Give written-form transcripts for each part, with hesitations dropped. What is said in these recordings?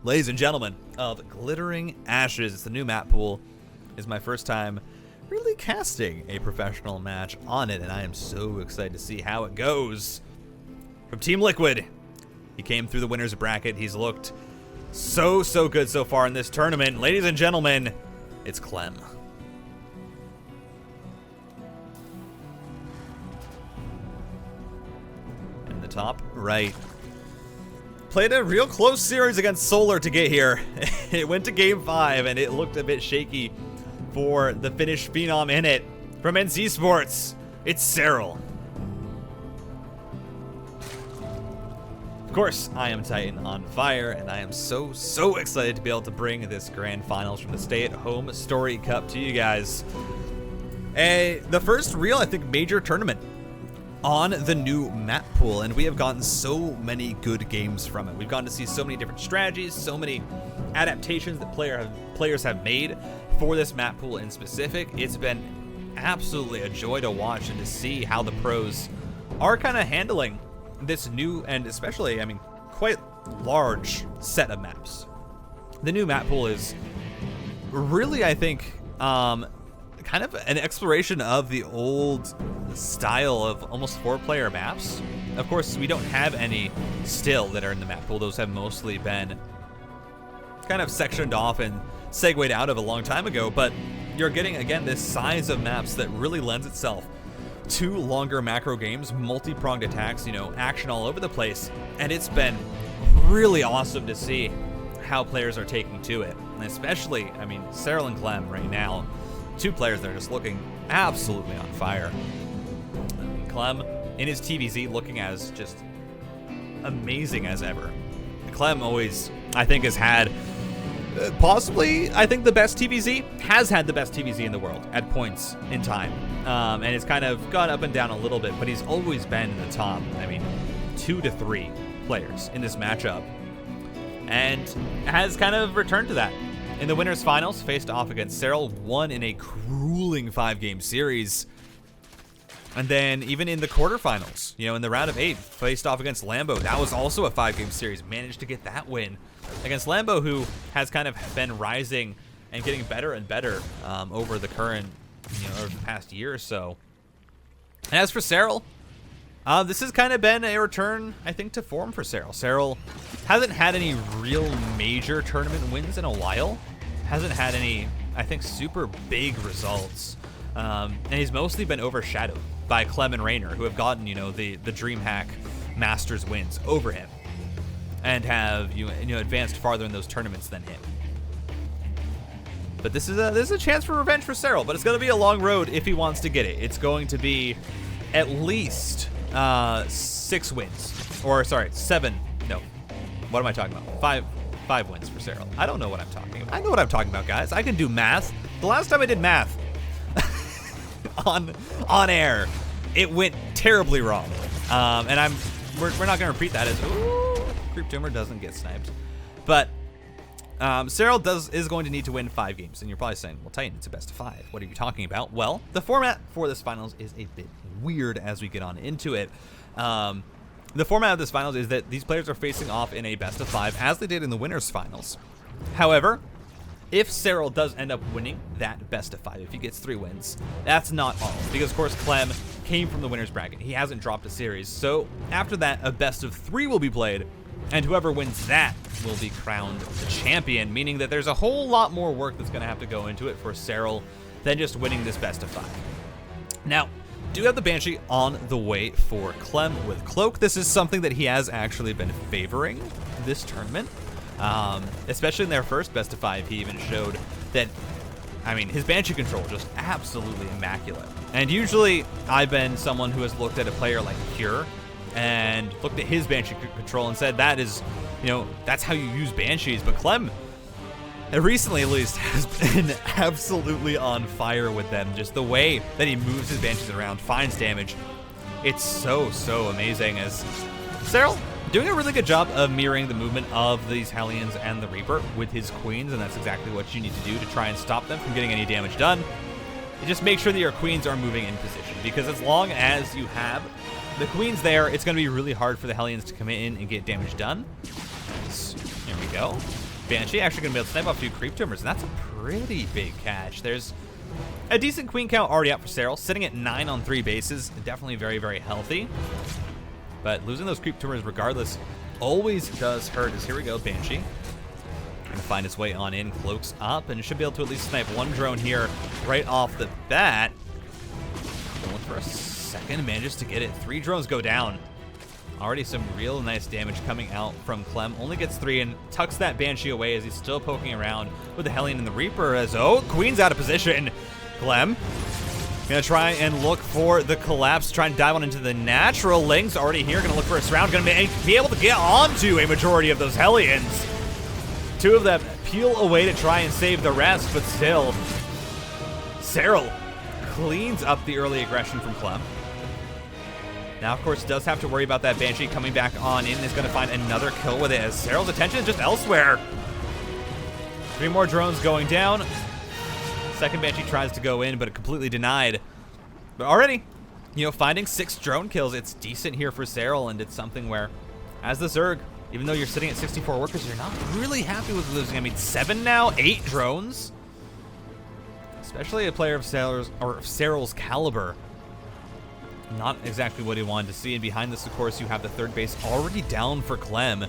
Ladies and gentlemen of Glittering Ashes, it's the new map pool. It's my first time really casting a professional match on it, and I am so excited to see how it goes. From Team Liquid, he came through the winner's bracket. He's looked so good so far in this tournament. Ladies and gentlemen, it's Clem. In the top right. Played a real close series against Solar to get here. It went to game 5 and it looked a bit shaky for the Finnish phenom in it. From NC Sports, it's Serral. Of course, I am Titan on fire, and I am so excited to be able to bring this grand finals from the StayAtHome Story Cup to you guys. The first real, I think, major tournament on the new map pool, and we have gotten so many good games from it. We've gotten to see so many different strategies, so many adaptations that players have made for this map pool in specific. It's been absolutely a joy to watch and to see how the pros are kind of handling this new and especially, I mean, quite large set of maps. The new map pool is really, I think, kind of an exploration of the old style of almost 4-player maps. Of course, we don't have any still that are in the map pool. Those have mostly been kind of sectioned off and segued out of a long time ago, but you're getting, again, this size of maps that really lends itself to longer macro games, multi-pronged attacks, you know, action all over the place, and it's been really awesome to see how players are taking to it. And especially, I mean, Serral and Clem right now, 2 players that are just looking absolutely on fire. I mean, Clem in his TVZ looking as just amazing as ever. Clem always, I think, has had possibly, I think, the best TVZ, has had the best TVZ in the world at points in time. And it's kind of gone up and down a little bit, but he's always been in the top, I mean, 2 to 3 players in this matchup, and has kind of returned to that. In the winners finals, faced off against Serral, won in a grueling 5-game series. And then even in the quarterfinals, you know, in the round of 8, faced off against Lambo. That was also a 5-game series. Managed to get that win against Lambo, who has kind of been rising and getting better and better over the current, you know, over the past year or so. And as for Serral, this has kind of been a return, I think, to form for Serral. Serral hasn't had any real major tournament wins in a while. Hasn't had any, I think, super big results. And he's mostly been overshadowed by Clem and Rainer, who have gotten, you know, the DreamHack Masters wins over him, and have you know advanced farther in those tournaments than him. But this is a chance for revenge for Serral, but it's going to be a long road if he wants to get it. It's going to be at least 6 wins, or sorry, 7. No, what am I talking about? 5 wins for Serral. I don't know what I'm talking about. I know what I'm talking about, guys. I can do math. The last time I did math on air, it went terribly wrong. And we're not going to repeat that as Creep Tumor doesn't get sniped. But Serral is going to need to win 5 games, and you're probably saying, well, Titan, it's a best of 5. What are you talking about? Well, the format for this finals is a bit weird as we get on into it. The format of this finals is that these players are facing off in a best of 5, as they did in the winners finals. However, if Serral does end up winning that best of 5, if he gets 3 wins, that's not all, because of course Clem came from the winners bracket. He hasn't dropped a series, so after that, a best of 3 will be played, and whoever wins that will be crowned the champion, meaning that there's a whole lot more work that's going to have to go into it for Serral than just winning this best of 5. Now, do have the Banshee on the way for Clem with Cloak. This is something that he has actually been favoring this tournament, especially in their first best of 5. He even showed that, I mean, his Banshee control just absolutely immaculate. And usually I've been someone who has looked at a player like Cure and looked at his Banshee control and said that is, you know, that's how you use Banshees. But Clem, recently at least, has been absolutely on fire with them. Just the way that he moves his Banshees around, finds damage. It's so amazing, as Serral doing a really good job of mirroring the movement of these Hellions and the Reaper with his Queens, and that's exactly what you need to do to try and stop them from getting any damage done. You just make sure that your Queens are moving in position, because as long as you have the Queens there, it's going to be really hard for the Hellions to come in and get damage done. Here we go. Banshee actually going to be able to snipe off 2 creep tumors, and that's a pretty big catch. There's a decent queen count already out for Serral, sitting at 9 on 3 bases. Definitely very, very healthy. But losing those creep tumors regardless always does hurt. As here we go, Banshee. Gonna find his way on in, cloaks up, and should be able to at least snipe 1 drone here right off the bat. Going for a second, manages to get it. 3 drones go down. Already some real nice damage coming out from Clem. Only gets 3 and tucks that Banshee away as he's still poking around with the Hellion and the Reaper as, oh, Queen's out of position. Clem gonna try and look for the collapse, trying to dive on into the natural. Ling's already here, gonna look for a surround, gonna be able to get onto a majority of those Hellions. 2 of them peel away to try and save the rest, but still, Serral cleans up the early aggression from Clem. Now, of course, does have to worry about that Banshee coming back on in. Is going to find another kill with it as Serral's attention is just elsewhere. 3 more drones going down. Second Banshee tries to go in, but completely denied. But already, you know, finding 6 drone kills, it's decent here for Serral, and it's something where, as the Zerg, even though you're sitting at 64 workers, you're not really happy with losing. I mean, 7 now, 8 drones. Especially a player of Serral's caliber. Not exactly what he wanted to see. And behind this, of course, you have the 3rd base already down for Clem,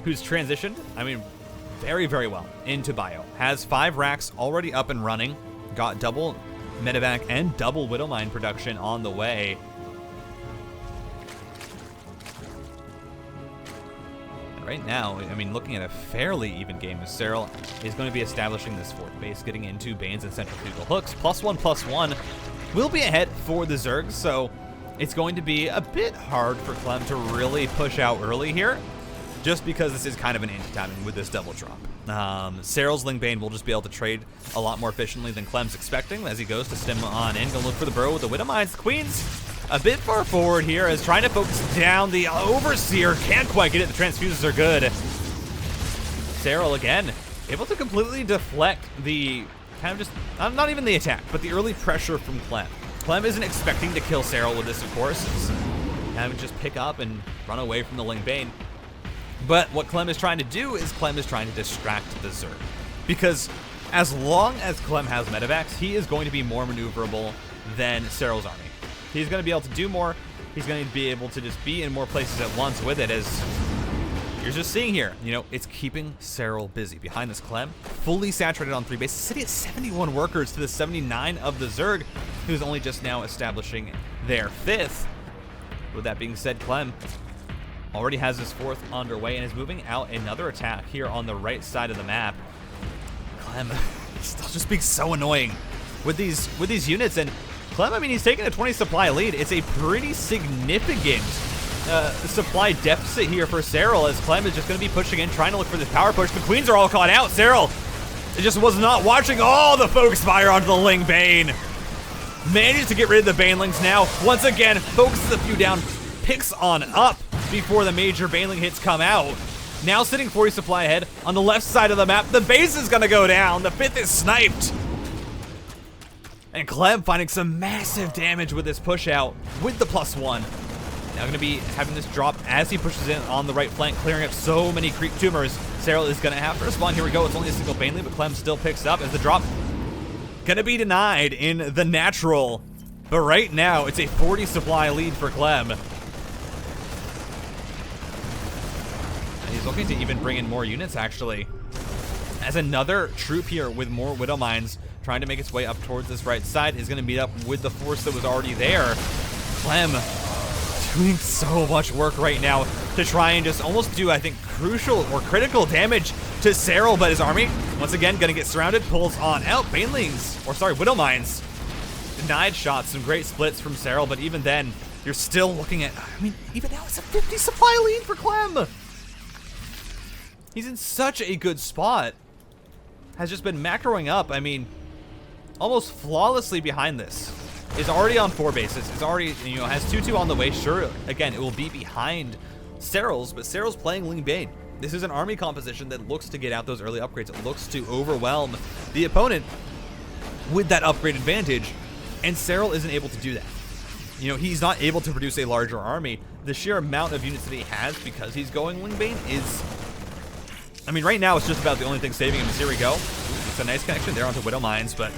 who's transitioned, I mean, very, very well into bio. Has 5 racks already up and running. Got double medevac and double Widowmine production on the way. And right now, I mean, looking at a fairly even game, as Serral is going to be establishing this 4th base, getting into Banes and centrifugal hooks. +1/+1 will be ahead for the Zergs, so it's going to be a bit hard for Clem to really push out early here, just because this is kind of an anti-timing with this double drop. Serral's Lingbane will just be able to trade a lot more efficiently than Clem's expecting as he goes to stim on in. Gonna look for the bro with the Widowmines. The Queen's a bit far forward here as trying to focus down the Overseer. Can't quite get it. The transfuses are good. Serral again, able to completely deflect the kind of just, not even the attack, but the early pressure from Clem. Clem isn't expecting to kill Serral with this, of course. It's kind of just pick up and run away from the Lingbane. But what Clem is trying to do is Clem is trying to distract the Zerg. Because as long as Clem has medevacs, he is going to be more maneuverable than Serral's army. He's going to be able to do more. He's going to be able to just be in more places at once with it, as you're just seeing here. You know, it's keeping Serral busy. Behind this, Clem, fully saturated on 3 bases, sitting at 71 workers to the 79 of the Zerg, who's only just now establishing their 5th. With that being said, Clem already has his 4th underway and is moving out another attack here on the right side of the map. Clem still just being so annoying with these units, and Clem, I mean, he's taking a 20 supply lead. It's a pretty significant supply deficit here for Serral, as Clem is just going to be pushing in, trying to look for this power push. The Queens are all caught out. Serral just was not watching all the focus fire onto the Ling Bane. Manages to get rid of the Banelings now. Once again, focuses a few down, picks on up before the major Baneling hits come out. Now sitting 40 supply ahead on the left side of the map. The base is going to go down. The 5th is sniped. And Clem finding some massive damage with this push out with the +1. Now going to be having this drop as he pushes in on the right flank, clearing up so many creep tumors. Serral is going to have to respond. Here we go. It's only a single Baneling, but Clem still picks up as the drop going to be denied in the natural. But right now, it's a 40 supply lead for Clem. And he's looking to even bring in more units, actually, as another troop here with more Widowmines trying to make its way up towards this right side is going to meet up with the force that was already there. Clem doing so much work right now to try and just almost do, I think, crucial or critical damage to Serral, but his army, once again, going to get surrounded, pulls on out. Widowmines. Denied shots, some great splits from Serral, but even then, you're still looking at, I mean, even now it's a 50 supply lead for Clem. He's in such a good spot. Has just been macroing up, I mean, almost flawlessly behind this. Is already on 4 bases. Is already, you know, has 2-2 on the way. Sure, again, it will be behind Serral's, but Serral's playing Ling Bane. This is an army composition that looks to get out those early upgrades. It looks to overwhelm the opponent with that upgrade advantage, and Serral isn't able to do that. You know, he's not able to produce a larger army. The sheer amount of units that he has because he's going Ling Bane is I mean, right now it's just about the only thing saving him. Here we go. It's a nice connection there onto Widow Mines, but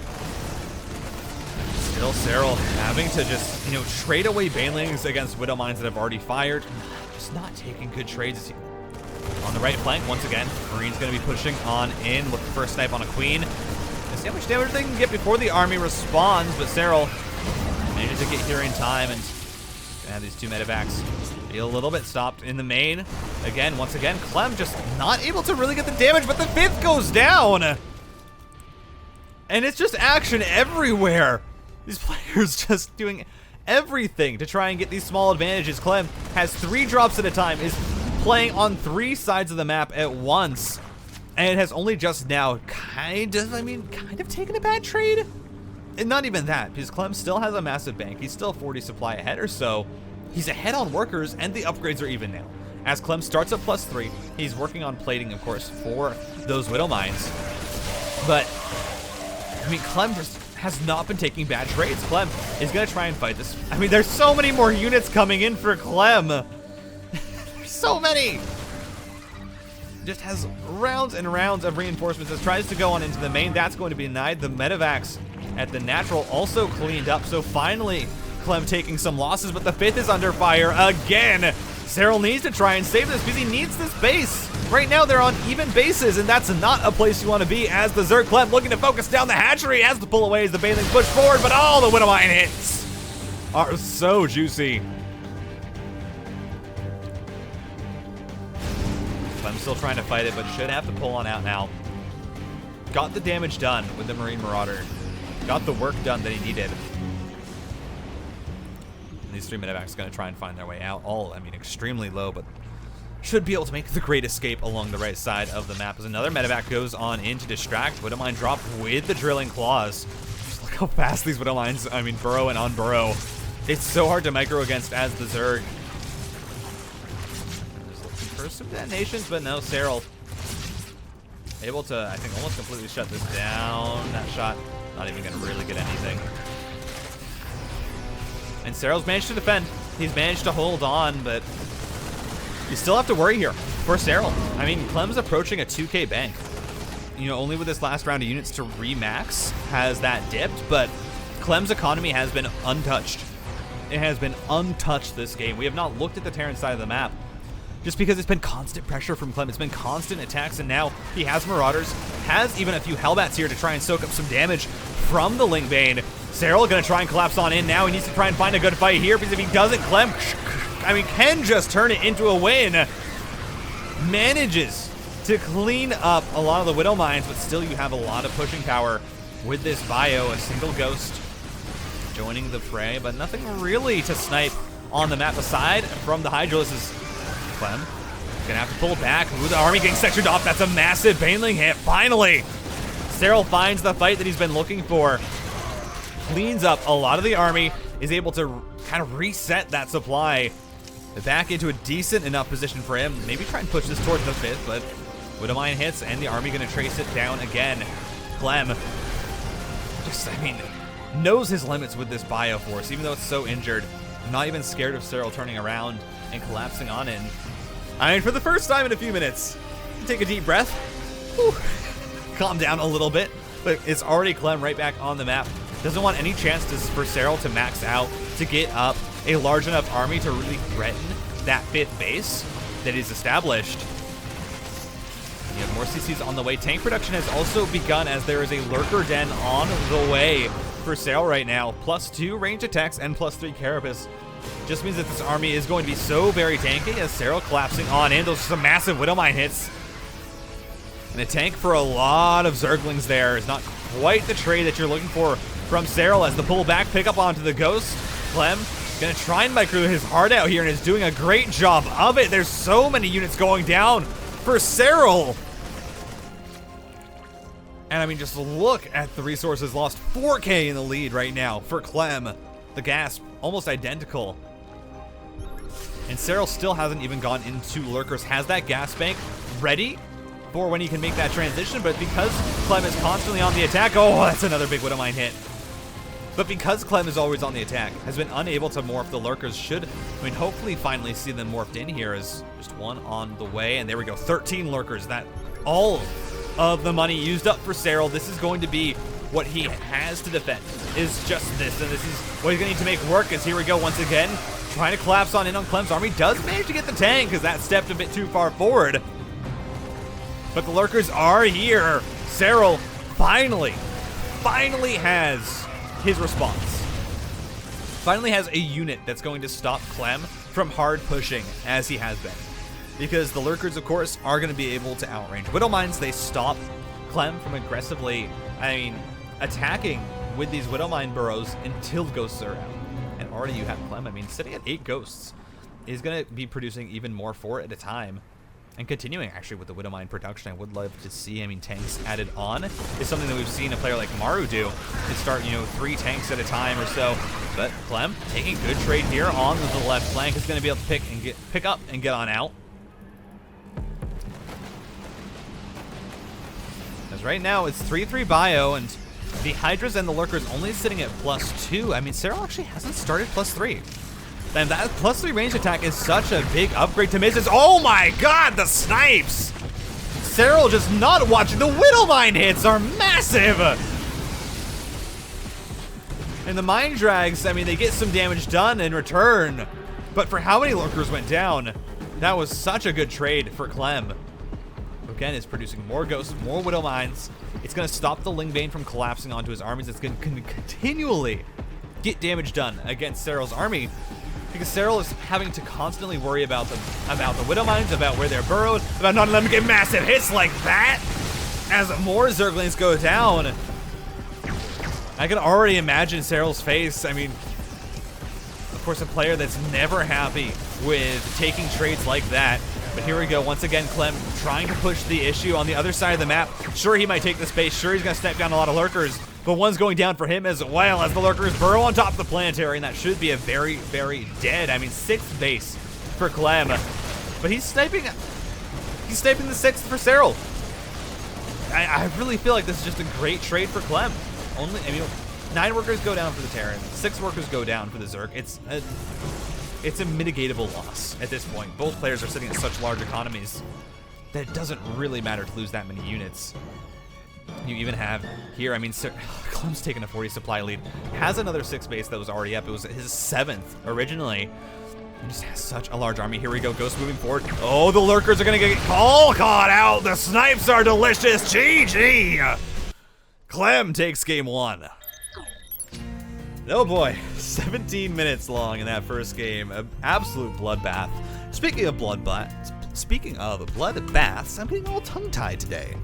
still Serral having to just, you know, trade away banelings against Widow Mines that have already fired. Just not taking good trades. On the right flank, once again, Marine's going to be pushing on in, looking for a snipe on a Queen. Let's see how much damage they can get before the army responds, but Serral manages to get here in time and have these two medevacs be a little bit stopped in the main. Again, once again, Clem just not able to really get the damage, but the 5th goes down. And it's just action everywhere. These players just doing everything to try and get these small advantages. Clem has 3 drops at a time, is playing on 3 sides of the map at once, and has only just now kind of taken a bad trade. And not even that, because Clem still has a massive bank. He's still 40 supply ahead or so. He's ahead on workers, and the upgrades are even now. As Clem starts at +3, he's working on plating, of course, for those Widow Mines. But, I mean, Clem just has not been taking bad trades. Clem is going to try and fight this. I mean, there's so many more units coming in for Clem. There's so many. Just has rounds and rounds of reinforcements as tries to go on into the main. That's going to be denied. The medevacs at the natural also cleaned up. So finally, Clem taking some losses, but the 5th is under fire again. Serral needs to try and save this because he needs this base. Right now they're on even bases, and that's not a place you want to be as the Zerg. Clem looking to focus down the hatchery, has to pull away as the banelings push forward, but all the Widowmine hits are so juicy. Clem's still trying to fight it, but should have to pull on out now. Got the damage done with the Marine Marauder. Got the work done that he needed. And these 3 medevacs are going to try and find their way out. All, I mean, extremely low, but should be able to make the great escape along the right side of the map as another medevac goes on in to distract. Widowmine drop with the drilling claws. Just look how fast these Widowmines, I mean, burrow and unburrow. It's so hard to micro against as the Zerg. Just looking for some detonations, but no, Serral able to, I think, almost completely shut this down. That shot not even going to really get anything. And Serral's managed to defend. He's managed to hold on, but you still have to worry here for Serral. I mean, Clem's approaching a 2K bank. You know, only with this last round of units to remax has that dipped, but Clem's economy has been untouched. It has been untouched this game. We have not looked at the Terran side of the map just because it's been constant pressure from Clem. It's been constant attacks, and now he has Marauders, has even a few Hellbats here to try and soak up some damage from the Lingbane. Serral gonna try and collapse on in now. He needs to try and find a good fight here, because if he doesn't, Clem, I mean, can just turn it into a win. Manages to clean up a lot of the Widow Mines, but still you have a lot of pushing power with this bio. A single Ghost joining the fray, but nothing really to snipe on the map aside from the Hydralisks. Clem gonna have to pull back. Ooh, the army getting sectioned off. That's a massive Baneling hit. Finally, Serral finds the fight that he's been looking for. Cleans up a lot of the army, is able to kind of reset that supply back into a decent enough position for him. Maybe try and push this towards the 5th, but Widowmine hits, and the army gonna trace it down again. Clem just, I mean, knows his limits with this bio force, even though it's so injured. Not even scared of Serral turning around and collapsing on in. I mean, for the first time in a few minutes, take a deep breath. Whew. Calm down a little bit, but it's already Clem right back on the map. Doesn't want any chance for Serral to max out, to get up a large enough army to really threaten that 5th base that is established. You have more CCs on the way. Tank production has also begun as there is a Lurker Den on the way for Serral right now. +2 range attacks and +3 Carapace. Just means that this army is going to be so very tanky as Serral collapsing on in. Those are some massive Widowmine hits. And a tank for a lot of Zerglings there is not quite the trade that you're looking for from Serral as the pullback pick up onto the Ghost. Clem gonna try and micro his heart out here and is doing a great job of it. There's so many units going down for Serral. And I mean, just look at the resources lost. 4K in the lead right now for Clem. The gasp, almost identical. And Serral still hasn't even gone into Lurkers. Has that gas bank ready for when he can make that transition, but because Clem is constantly on the attack, oh, that's another big Widowmine hit. But because Clem is always on the attack, has been unable to morph the Lurkers, should, I mean, hopefully finally see them morphed in here as just one on the way, and there we go, 13 Lurkers. That all of the money used up for Serral. This is going to be what he has to defend, is just this, and this is what he's going to need to make work. As here we go once again, trying to collapse on in on Clem's army. Does manage to get the tank, because that stepped a bit too far forward. But the lurkers are here. Serral finally has his response. Finally has a unit that's going to stop Clem from hard pushing as he has been. Because the lurkers, of course, are going to be able to outrange Widow Mines. They stop Clem from aggressively, attacking with these Widow Mine burrows until ghosts are out. And already you have Clem, sitting at 8 ghosts is going to be producing even more 4 at a time. And continuing actually with the Widow Mine production, I would love to see, tanks added on is something that we've seen a player like Maru do, to start, 3 tanks at a time or so. But Clem taking good trade here on the left flank, is going to be able to pick up and get on out. As right now it's 3-3 bio, and the Hydras and the Lurkers only sitting at +2. Serral actually hasn't started +3. And that +3 range attack is such a big upgrade to misses. Oh my god, the snipes! Serral just not watching. The Widow Mine hits are massive! And the Mine Drags, they get some damage done in return. But for how many Lurkers went down, that was such a good trade for Clem. Again, is producing more ghosts, more Widow Mines. It's going to stop the Ling Bane from collapsing onto his armies. It's going to continually get damage done against Serral's army, because Serral is having to constantly worry about the Widow Mines, about where they're burrowed, about not letting them get massive hits like that. As more Zerglings go down, I can already imagine Serral's face. Of course, a player that's never happy with taking trades like that. But here we go, once again, Clem trying to push the issue on the other side of the map. Sure, he might take the space. Sure, he's going to step down a lot of Lurkers. But one's going down for him as well, as the Lurkers burrow on top of the planetary, and that should be a very, very dead. 6th base for Clem. But he's sniping the 6th for Serral. I really feel like this is just a great trade for Clem. 9 workers go down for the Terran, 6 workers go down for the Zerg. It's a mitigatable loss at this point. Both players are sitting at such large economies that it doesn't really matter to lose that many units. You even have here, Clem's taking a 40 supply lead. Has another 6 base that was already up. It was his 7th originally. He just has such a large army. Here we go, Ghost moving forward. Oh, the Lurkers are gonna get all caught out. The snipes are delicious. GG! Clem takes game 1. Oh boy, 17 minutes long in that first game. An absolute bloodbath. Speaking of bloodbaths, I'm getting all tongue-tied today.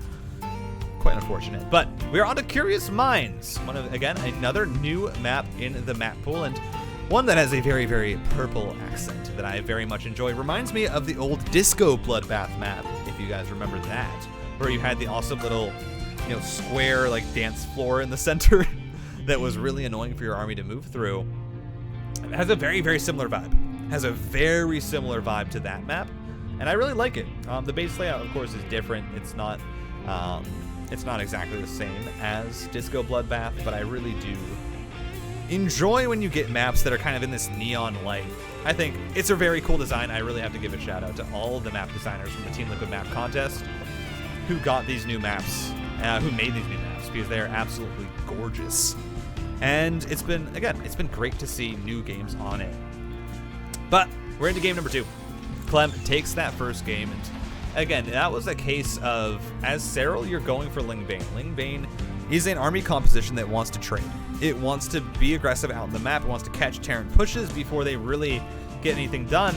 Quite unfortunate. But we're on to Curious Minds. Again, another new map in the map pool, and one that has a very, very purple accent that I very much enjoy. Reminds me of the old Disco Bloodbath map, if you guys remember that, where you had the awesome little, square dance floor in the center that was really annoying for your army to move through. It has a very, very similar vibe. To that map, and I really like it. The base layout, of course, is different. It's not exactly the same as Disco Bloodbath, but I really do enjoy when you get maps that are kind of in this neon light. I think it's a very cool design. I really have to give a shout out to all of the map designers from the Team Liquid map contest who got these new maps, who made these new maps, because they're absolutely gorgeous. And it's been great to see new games on it. But we're into game number 2. Clem takes that first game, and again, that was a case of, as Serral, you're going for Ling Bane. Ling Bane is an army composition that wants to trade. It wants to be aggressive out on the map. It wants to catch Terran pushes before they really get anything done.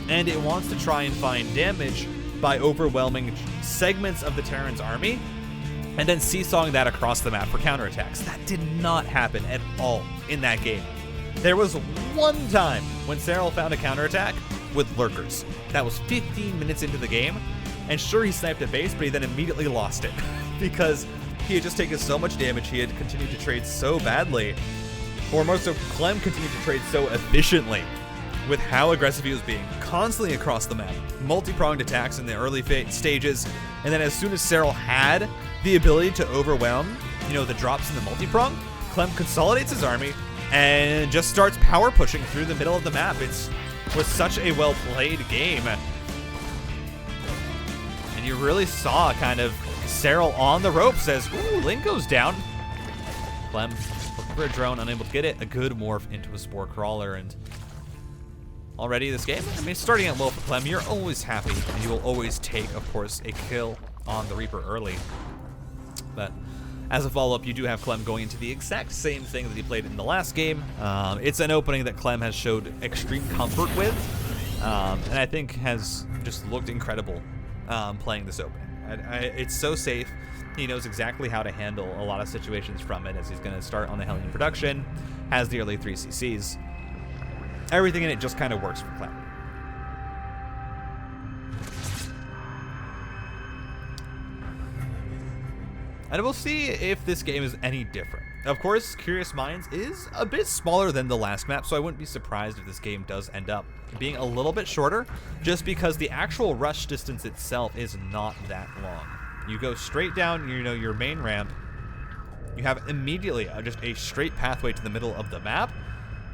And it wants to try and find damage by overwhelming segments of the Terran's army and then seesawing that across the map for counterattacks. That did not happen at all in that game. There was one time when Serral found a counterattack with Lurkers. That was 15 minutes into the game, and sure, he sniped a base, but he then immediately lost it because he had just taken so much damage. He had continued to trade so badly, or more so, Clem continued to trade so efficiently with how aggressive he was being, constantly across the map, multi-pronged attacks in the early stages, and then as soon as Serral had the ability to overwhelm, the drops in the multi-prong, Clem consolidates his army and just starts power pushing through the middle of the map. It was such a well-played game. And you really saw kind of Serral on the ropes as, ooh, Link goes down. Clem looking for a drone, unable to get it. A good morph into a Spore Crawler, and already this game, I mean, starting out low for Clem, you're always happy, and you will always take, of course, a kill on the Reaper early. But as a follow-up, you do have Clem going into the exact same thing that he played in the last game. It's an opening that Clem has showed extreme comfort with, and I think has just looked incredible playing this opening. It's so safe. He knows exactly how to handle a lot of situations from it, as he's going to start on the Hellion production, has the early 3 CCs. Everything in it just kind of works for Clem. And we'll see if this game is any different. Of course, Curious Minds is a bit smaller than the last map, so I wouldn't be surprised if this game does end up being a little bit shorter, just because the actual rush distance itself is not that long. You go straight down, you know, your main ramp. You have immediately just a straight pathway to the middle of the map,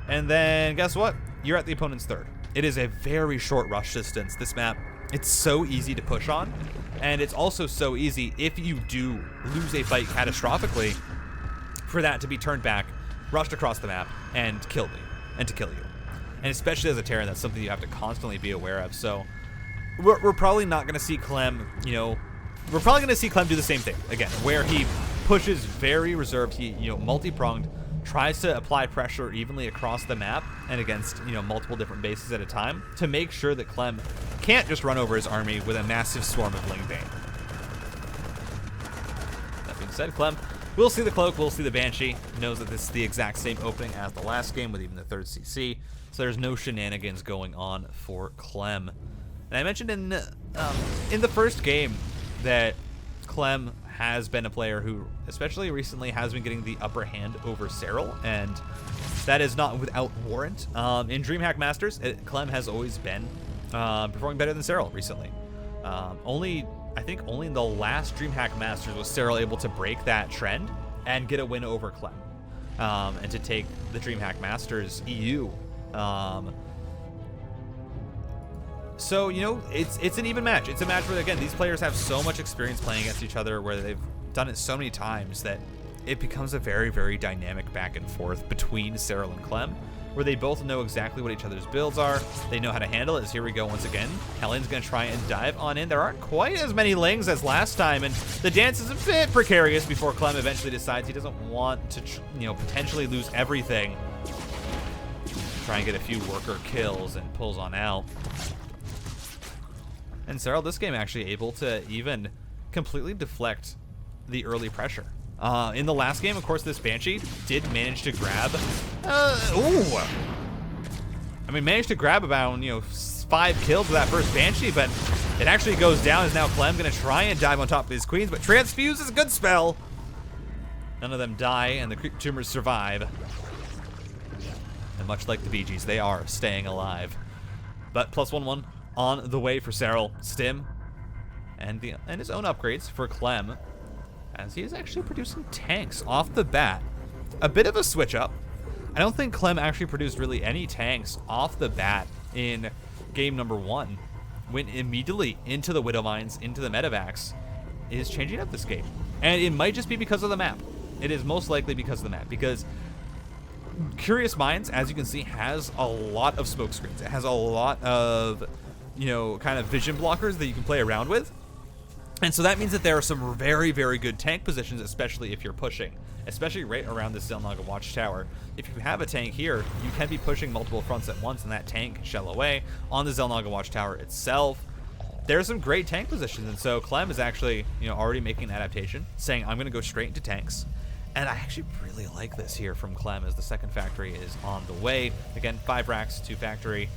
and then guess what? You're at the opponent's third. It is a very short rush distance. This map, it's so easy to push on, and it's also so easy if you do lose a fight catastrophically for that to be turned back, rushed across the map, and to kill you. And especially as a Terran, that's something you have to constantly be aware of. So we're probably not going to see Clem, you know, we're probably going to see Clem do the same thing again, where he pushes very reserved, he, you know, multi-pronged, tries to apply pressure evenly across the map and against, you know, multiple different bases at a time to make sure that Clem can't just run over his army with a massive swarm of Lingbane. That being said, Clem will see the Cloak, will see the Banshee, knows that this is the exact same opening as the last game with even the third CC, so there's no shenanigans going on for Clem. And I mentioned in the first game that Clem has been a player who, especially recently, has been getting the upper hand over Serral, and that is not without warrant. In DreamHack Masters, Clem has always been performing better than Serral recently. I think only in the last DreamHack Masters was Serral able to break that trend and get a win over Clem, and to take the DreamHack Masters EU. So, you know, it's an even match. It's a match where, again, these players have so much experience playing against each other, where they've done it so many times that it becomes a very, very dynamic back and forth between Serral and Clem, where they both know exactly what each other's builds are. They know how to handle it. As here we go once again. Hellion's going to try and dive on in. There aren't quite as many Lings as last time, and the dance is a bit precarious before Clem eventually decides he doesn't want to, you know, potentially lose everything. Try and get a few worker kills and pulls on out. And Serral, this game, actually able to even completely deflect the early pressure. In the last game, of course, this Banshee did manage to grab... managed to grab about, you know, 5 kills with that first Banshee, but it actually goes down. Is now Clem going to try and dive on top of his queens, but Transfuse is a good spell. None of them die, and the Creep Tumors survive. And much like the Bee Gees, they are staying alive. But +1/1 on the way for Serral, Stim, and his own upgrades for Clem, as he is actually producing tanks off the bat. A bit of a switch up. I don't think Clem actually produced really any tanks off the bat in game number 1. Went immediately into the Widow Mines, into the Medivacs. Is changing up this game. And it might just be because of the map. It is most likely because of the map, because Curious Minds, as you can see, has a lot of smoke screens. It has a lot of, you know, kind of vision blockers that you can play around with. And so that means that there are some very, very good tank positions, especially if you're pushing, especially right around the Zelnaga Watchtower. If you have a tank here, you can be pushing multiple fronts at once, and that tank can shell away on the Zelnaga Watchtower itself. There's some great tank positions, and so Clem is actually, you know, already making an adaptation, saying, I'm going to go straight into tanks. And I actually really like this here from Clem, as the second factory is on the way. Again, 5 racks, 2 factory.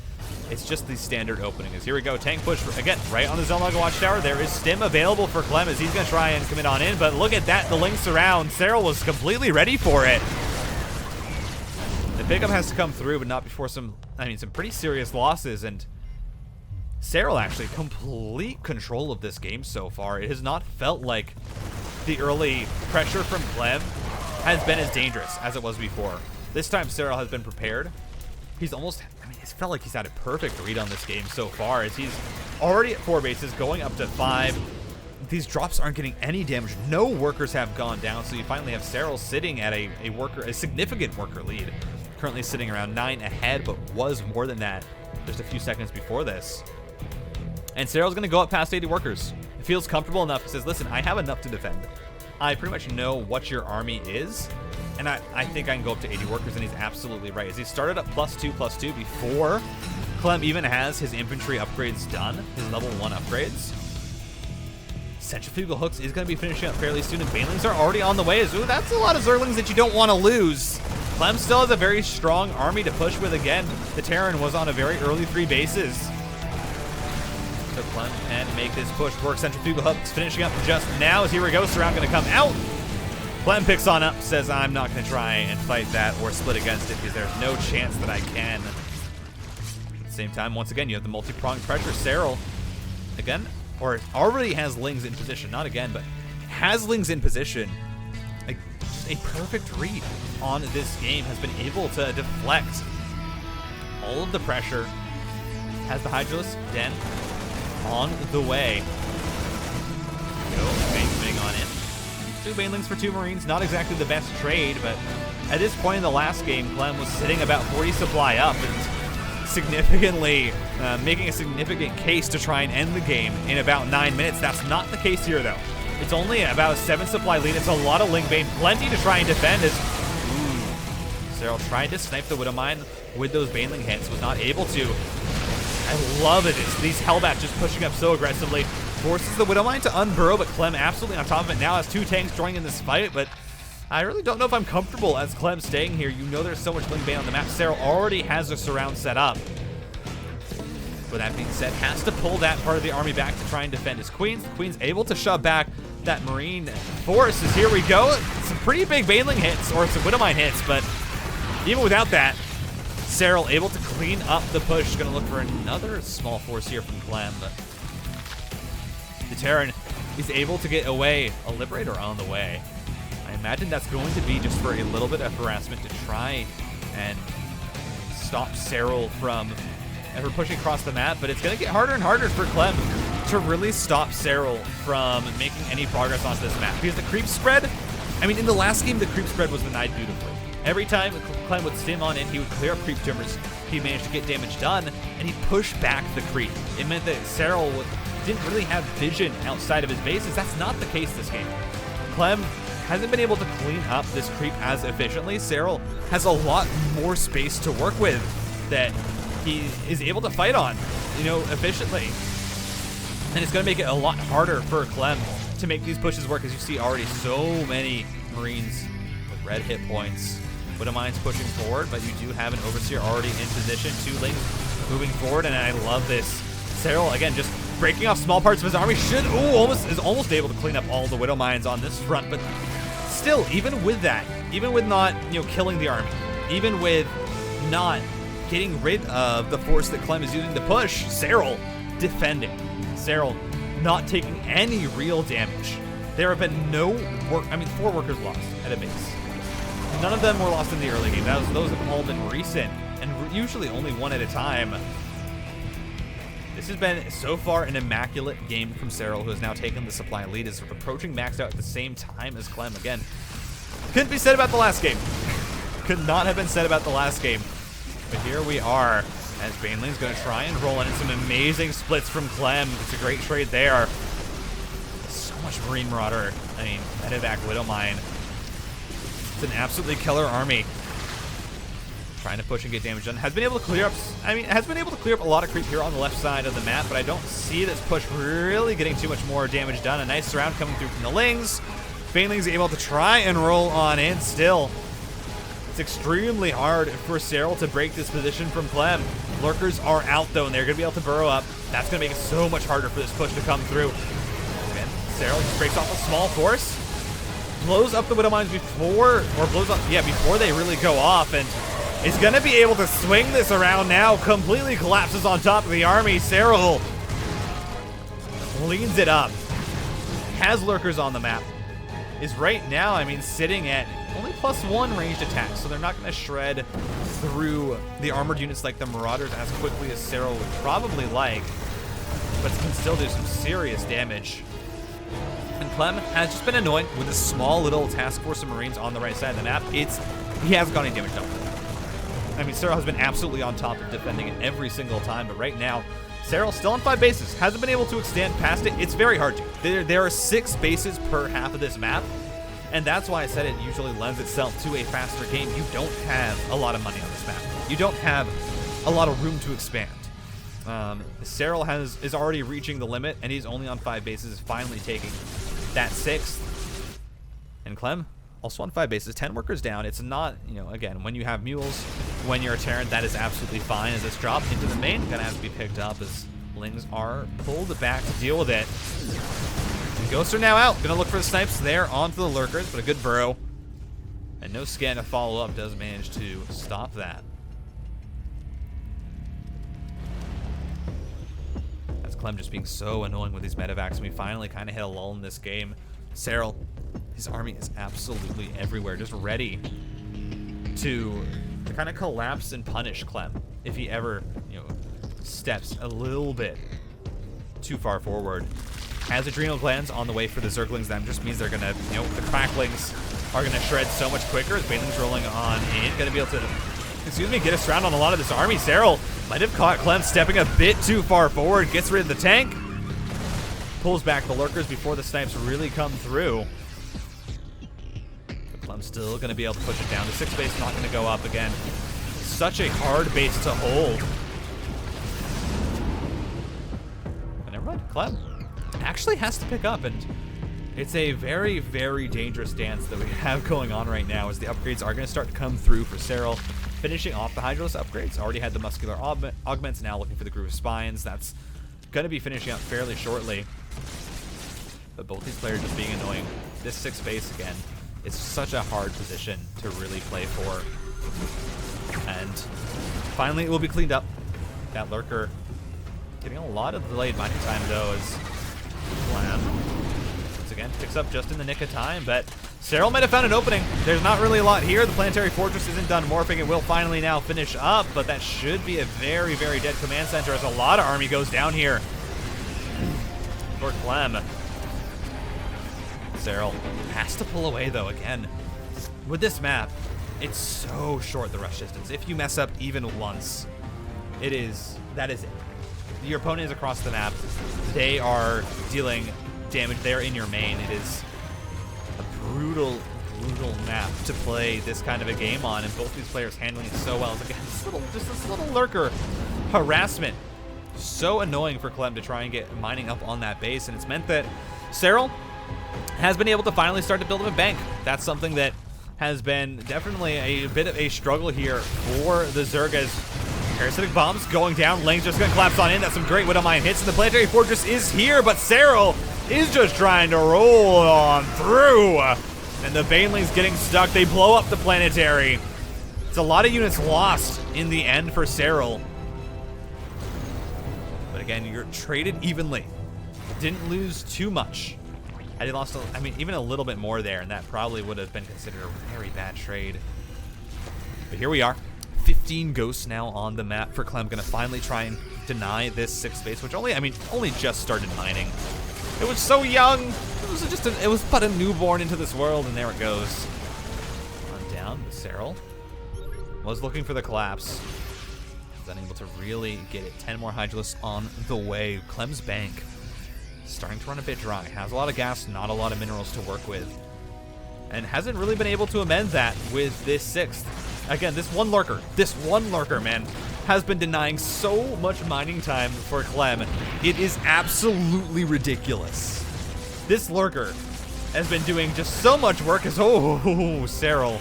It's just the standard opening. As here we go, tank push, again, right on the Zelnaga Watchtower. There is Stim available for Clem, as he's going to try and commit on in. But look at that, the Link surround. Serral was completely ready for it. The pickup has to come through, but not before some pretty serious losses. And Serral actually complete control of this game so far. It has not felt like the early pressure from Clem has been as dangerous as it was before. This time Serral has been prepared. He's almost, it's felt like he's had a perfect read on this game so far, as he's already at 4 bases, going up to 5. these drops aren't getting any damage. No workers have gone down, so you finally have Serral sitting at a significant worker lead. Currently sitting around 9 ahead, but was more than that just a few seconds before this. And Serral's going to go up past 80 workers. It feels comfortable enough. He says, listen, I have enough to defend. I pretty much know what your army is, and I think I can go up to 80 workers, and he's absolutely right. As he started up +2/+2 before Clem even has his infantry upgrades done, his level 1 upgrades. Centrifugal Hooks is going to be finishing up fairly soon, and Banelings are already on the way. Ooh, that's a lot of Zerlings that you don't want to lose. Clem still has a very strong army to push with again. The Terran was on a very early 3 bases. So Clem can make this push work. Centrifugal Hooks finishing up just now. As here we go, Serral going to come out. Clem picks on up, says I'm not going to try and fight that or split against it because there's no chance that I can. At the same time, once again, you have the multi-pronged pressure. Serral, again, or already has Lings in position. Not again, but has Lings in position. A perfect read on this game, has been able to deflect all of the pressure. Has the Hydralisk Den on the way. Moving on in. 2 Banelings for 2 Marines, not exactly the best trade, but at this point in the last game, Clem was sitting about 40 supply up and significantly making a significant case to try and end the game in about 9 minutes. That's not the case here, though. It's only about a 7 supply lead. It's a lot of Ling Bane, plenty to try and defend as Serral tried to snipe the Widowmine with those Baneling hits, was not able to. I love it. It's these Hellbats just pushing up so aggressively. Forces the Widowmine to unburrow, but Clem absolutely on top of it now has 2 tanks joining in this fight, but I really don't know if I'm comfortable as Clem staying here. You know there's so much Ling Bane on the map. Serral already has a surround set up. With that being said, has to pull that part of the army back to try and defend his Queens. The Queen's able to shove back that Marine force as here we go. Some pretty big Baneling hits, or some Widowmine hits, but even without that, Serral able to clean up the push. Gonna look for another small force here from Clem, but the Terran is able to get away. A Liberator on the way. I imagine that's going to be just for a little bit of harassment to try and stop Serral from ever pushing across the map, but it's going to get harder and harder for Clem to really stop Serral from making any progress onto this map. Because the creep spread, I mean, in the last game, the creep spread was denied beautifully. Every time Clem would stim on in, he would clear up creep timbers. He managed to get damage done, and he'd push back the creep. It meant that Serral didn't really have vision outside of his bases. That's not the case this game. Clem hasn't been able to clean up this creep as efficiently. Serral has a lot more space to work with that he is able to fight on, efficiently. And it's going to make it a lot harder for Clem to make these pushes work, as you see already so many Marines with red hit points. Widowmine's pushing forward, but you do have an Overseer already in position. 2 Lings moving forward, and I love this. Serral, again, just breaking off small parts of his army. Is almost able to clean up all the Widowmines on this front, but still, even with that, even with not, killing the army, even with not getting rid of the force that Clem is using to push, Serral defending. Serral not taking any real damage. There have been no 4 workers lost at a base. None of them were lost in the early game. Those have all been recent, and usually only 1 at a time. This has been, so far, an immaculate game from Serral, who has now taken the supply lead, is approaching maxed out at the same time as Clem. Again, couldn't be said about the last game. Could not have been said about the last game. But here we are, as Baneling's going to try and roll in some amazing splits from Clem. It's a great trade there. So much Marine Marauder. Medevac Widowmine. It's an absolutely killer army. Trying to push and get damage done. Has been able to clear up, a lot of creep here on the left side of the map, but I don't see this push really getting too much more damage done. A nice surround coming through from the Lings. Baneling's able to try and roll on in still. It's extremely hard for Serral to break this position from Clem. Lurkers are out though, and they're going to be able to burrow up. That's going to make it so much harder for this push to come through. Again, Serral just breaks off a small force. Blows up the Widowmines before they really go off, and is going to be able to swing this around now. Completely collapses on top of the army. Serral cleans it up. Has Lurkers on the map. Is right now, sitting at only +1 ranged attack, so they're not going to shred through the armored units like the Marauders as quickly as Serral would probably like, but can still do some serious damage. Clem has just been annoying with this small little task force of Marines on the right side of the map. He hasn't got any damage done. I mean, Serral has been absolutely on top of defending it every single time, but right now, Serral still on 5 bases. Hasn't been able to extend past it. It's very hard to. There are 6 bases per half of this map, and that's why I said it usually lends itself to a faster game. You don't have a lot of money on this map. You don't have a lot of room to expand. Serral is already reaching the limit, and he's only on 5 bases, finally taking that 6th. And Clem, also on 5 bases, 10 workers down. It's not, again, when you have mules, when you're a Terran, that is absolutely fine. As this drop into the main, gonna have to be picked up as Lings are pulled back to deal with it. And Ghosts are now out. Gonna look for the snipes there onto the lurkers, but a good burrow. And no scan to follow up does manage to stop that. As Clem just being so annoying with these medevacs, and we finally kind of hit a lull in this game. Serral, his army is absolutely everywhere, just ready to kind of collapse and punish Clem if he ever, steps a little bit too far forward. Has adrenal glands on the way for the Zerglings. That just means they're gonna, the Cracklings are gonna shred so much quicker as Baneling's rolling on in. Gonna be able to, get us around on a lot of this army. Serral might have caught Clem stepping a bit too far forward. Gets rid of the tank. Pulls back the lurkers before the snipes really come through. But Clem's still gonna be able to push it down. The 6th base not gonna go up again. Such a hard base to hold. But never mind, Clem actually has to pick up, and it's a very, very dangerous dance that we have going on right now as the upgrades are going to start to come through for Serral. Finishing off the Hydralis upgrades. Already had the muscular augments, now looking for the Groove of Spines. That's going to be finishing up fairly shortly. But both these players just being annoying. This 6th base again, it's such a hard position to really play for. And finally it will be cleaned up. That lurker getting a lot of delayed mining time though, as Clem once again picks up just in the nick of time, but Serral might have found an opening. There's not really a lot here. The Planetary Fortress isn't done morphing. It will finally now finish up, but that should be a very, very dead command center as a lot of army goes down here for Clem. Serral has to pull away though. Again, with this map, it's so short, the rush distance. If you mess up even once, that is it. Your opponent is across the map. They are dealing damage. They're in your main. It is a brutal, brutal map to play this kind of a game on, and both these players handling it so well. Again, this little lurker harassment. So annoying for Clem to try and get mining up on that base, and it's meant that Serral has been able to finally start to build up a bank. That's something that has been definitely a bit of a struggle here for the Zergas. Parasitic bombs going down. Lang's just gonna collapse on in. That's some great Widowmine hits, and the Planetary Fortress is here, but Serral is just trying to roll on through. And the Banelings getting stuck. They blow up the Planetary. It's a lot of units lost in the end for Serral. But again, you're traded evenly. Didn't lose too much. Had he lost, even a little bit more there, and that probably would have been considered a very bad trade. But here we are. 15 ghosts now on the map for Clem. Gonna finally try and deny this 6th base, which only just started mining. It was so young. It was but a newborn into this world, and there it goes. On down, but Serral was looking for the collapse. Was unable to really get it. 10 more Hydralis on the way. Clem's bank starting to run a bit dry. Has a lot of gas, not a lot of minerals to work with, and hasn't really been able to amend that with this 6th. Again, this one lurker, man, has been denying so much mining time for Clem. It is absolutely ridiculous. This lurker has been doing just so much work as, Serral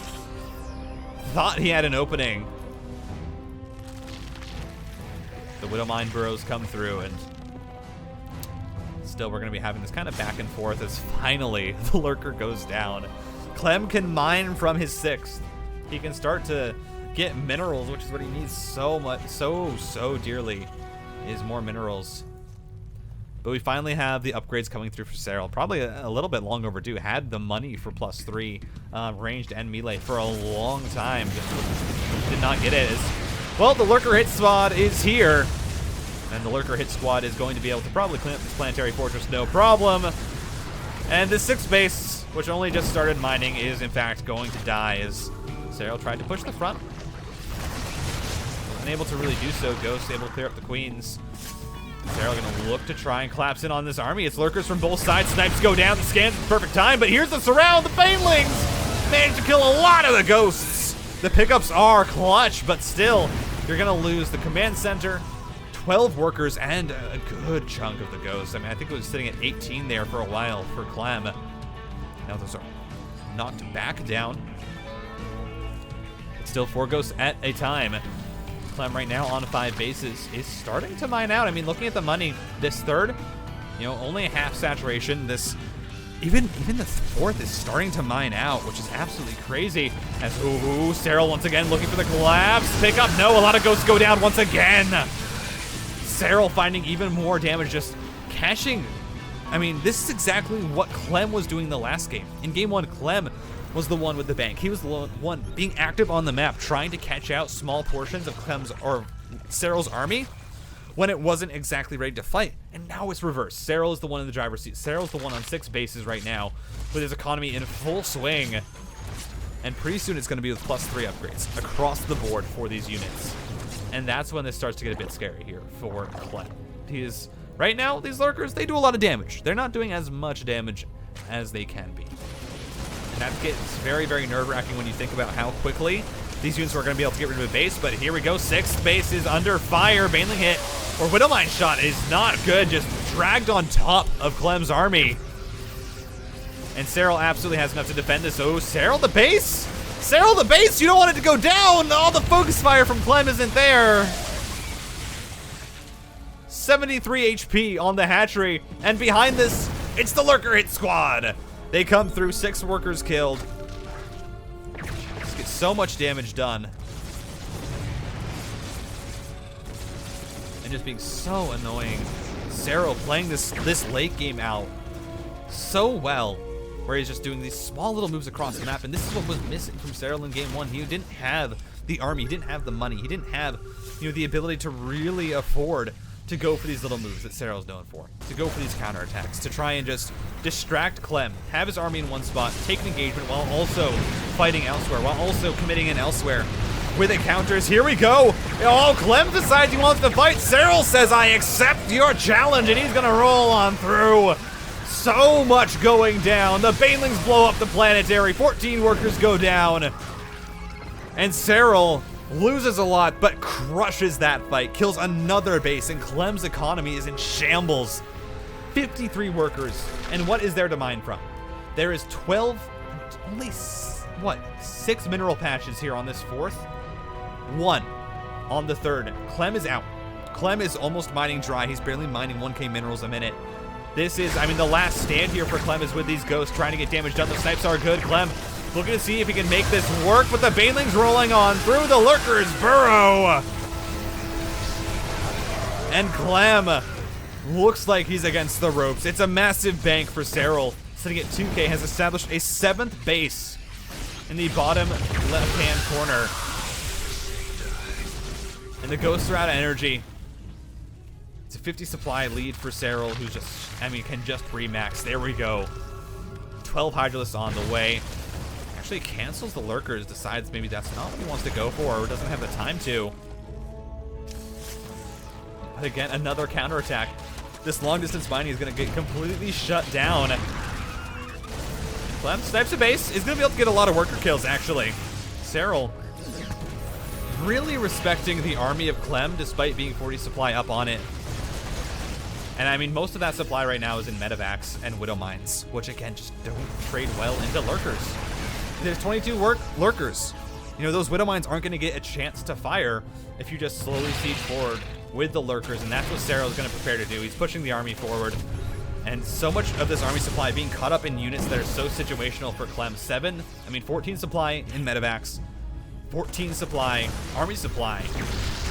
thought he had an opening. The Widowmine burrows come through, and still we're going to be having this kind of back and forth as finally the lurker goes down. Clem can mine from his 6th. He can start to get minerals, which is what he needs so much, so dearly, is more minerals. But we finally have the upgrades coming through for Serral. Probably a little bit long overdue. Had the money for +3 ranged and melee for a long time. Just did not get it. Well, the Lurker hit squad is here. And the Lurker hit squad is going to be able to probably clean up this Planetary Fortress, no problem. And the 6th base, which only just started mining, is in fact going to die as Serral tried to push the front. Unable to really do so. Ghost able to clear up the queens. Serral gonna look to try and collapse in on this army. It's lurkers from both sides. Snipes go down. The scans at the perfect time, but here's the surround. The banelings managed to kill a lot of the ghosts. The pickups are clutch, but still, you're gonna lose the command center, 12 workers, and a good chunk of the ghosts. I mean, I think it was sitting at 18 there for a while for Clem. Now those are knocked back down. It's still 4 ghosts at a time. Clem right now on 5 bases is starting to mine out. I mean, looking at the money, this 3rd, you know, only a half saturation. This, even the 4th is starting to mine out, which is absolutely crazy. As Serral once again looking for the collapse. Pick up, no, a lot of ghosts go down once again. Serral finding even more damage, just cashing. I mean, this is exactly what Clem was doing the last game. In game 1, Clem was the one with the bank. He was the one being active on the map, trying to catch out small portions of Clem's or Serral's army when it wasn't exactly ready to fight. And now it's reversed. Serral is the one in the driver's seat. Serral's the one on 6 bases right now with his economy in full swing. And pretty soon it's going to be with +3 upgrades across the board for these units. And that's when this starts to get a bit scary here for Clem. Right now, these lurkers, they do a lot of damage. They're not doing as much damage as they can be. And that gets very, very nerve-wracking when you think about how quickly these units are going to be able to get rid of a base. But here we go. 6th base is under fire. Baneling hit or Widowmine shot is not good. Just dragged on top of Clem's army. And Serral absolutely has enough to defend this. Oh, Serral the base? Serral the base? You don't want it to go down. All the focus fire from Clem isn't there. 73 HP on the hatchery. And behind this, it's the lurker hit squad. They come through, 6 workers killed. Just get so much damage done. And just being so annoying. Serral playing this late game out so well, where he's just doing these small little moves across the map. And this is what was missing from Serral in game 1. He didn't have the army, he didn't have the money, he didn't have, you know, the ability to really afford to go for these little moves that Serral's known for, to go for these counterattacks, to try and just distract Clem, have his army in one spot, take an engagement while also fighting elsewhere, while also committing in elsewhere with the counters. Here we go. Oh, Clem decides he wants to fight. Serral says, I accept your challenge, and he's gonna roll on through. So much going down. The banelings blow up the planetary. 14 workers go down. And Serral loses a lot, but crushes that fight, kills another base, and Clem's economy is in shambles. 53 workers, and what is there to mine from? There is 12, only, 6 mineral patches here on this 4th. 1 on the 3rd. Clem is out. Clem is almost mining dry. He's barely mining 1k minerals a minute. This is, I mean, the last stand here for Clem is with these ghosts trying to get damage done. The snipes are good. Clem looking to see if he can make this work, but the banelings rolling on through. The lurkers burrow. And Clem looks like he's against the ropes. It's a massive bank for Serral. Sitting at 2k, has established a 7th base in the bottom left-hand corner. And the ghosts are out of energy. It's a 50 supply lead for Serral, who's just, I mean, can just remax. There we go. 12 Hydralisks on the way. Actually cancels the lurkers, decides maybe that's not what he wants to go for, or doesn't have the time to. But again, another counterattack. This long distance mining is going to get completely shut down. Clem snipes a base, is going to be able to get a lot of worker kills, actually. Serral really respecting the army of Clem, despite being 40 supply up on it. And I mean, most of that supply right now is in medevacs and widow mines, which again, just don't trade well into lurkers. There's 22 lurkers. You know, those widow mines aren't going to get a chance to fire if you just slowly siege forward with the lurkers, and that's what Serral is going to prepare to do. He's pushing the army forward, and so much of this army supply being caught up in units that are so situational for Clem. 14 supply in medevacs, 14 supply, army supply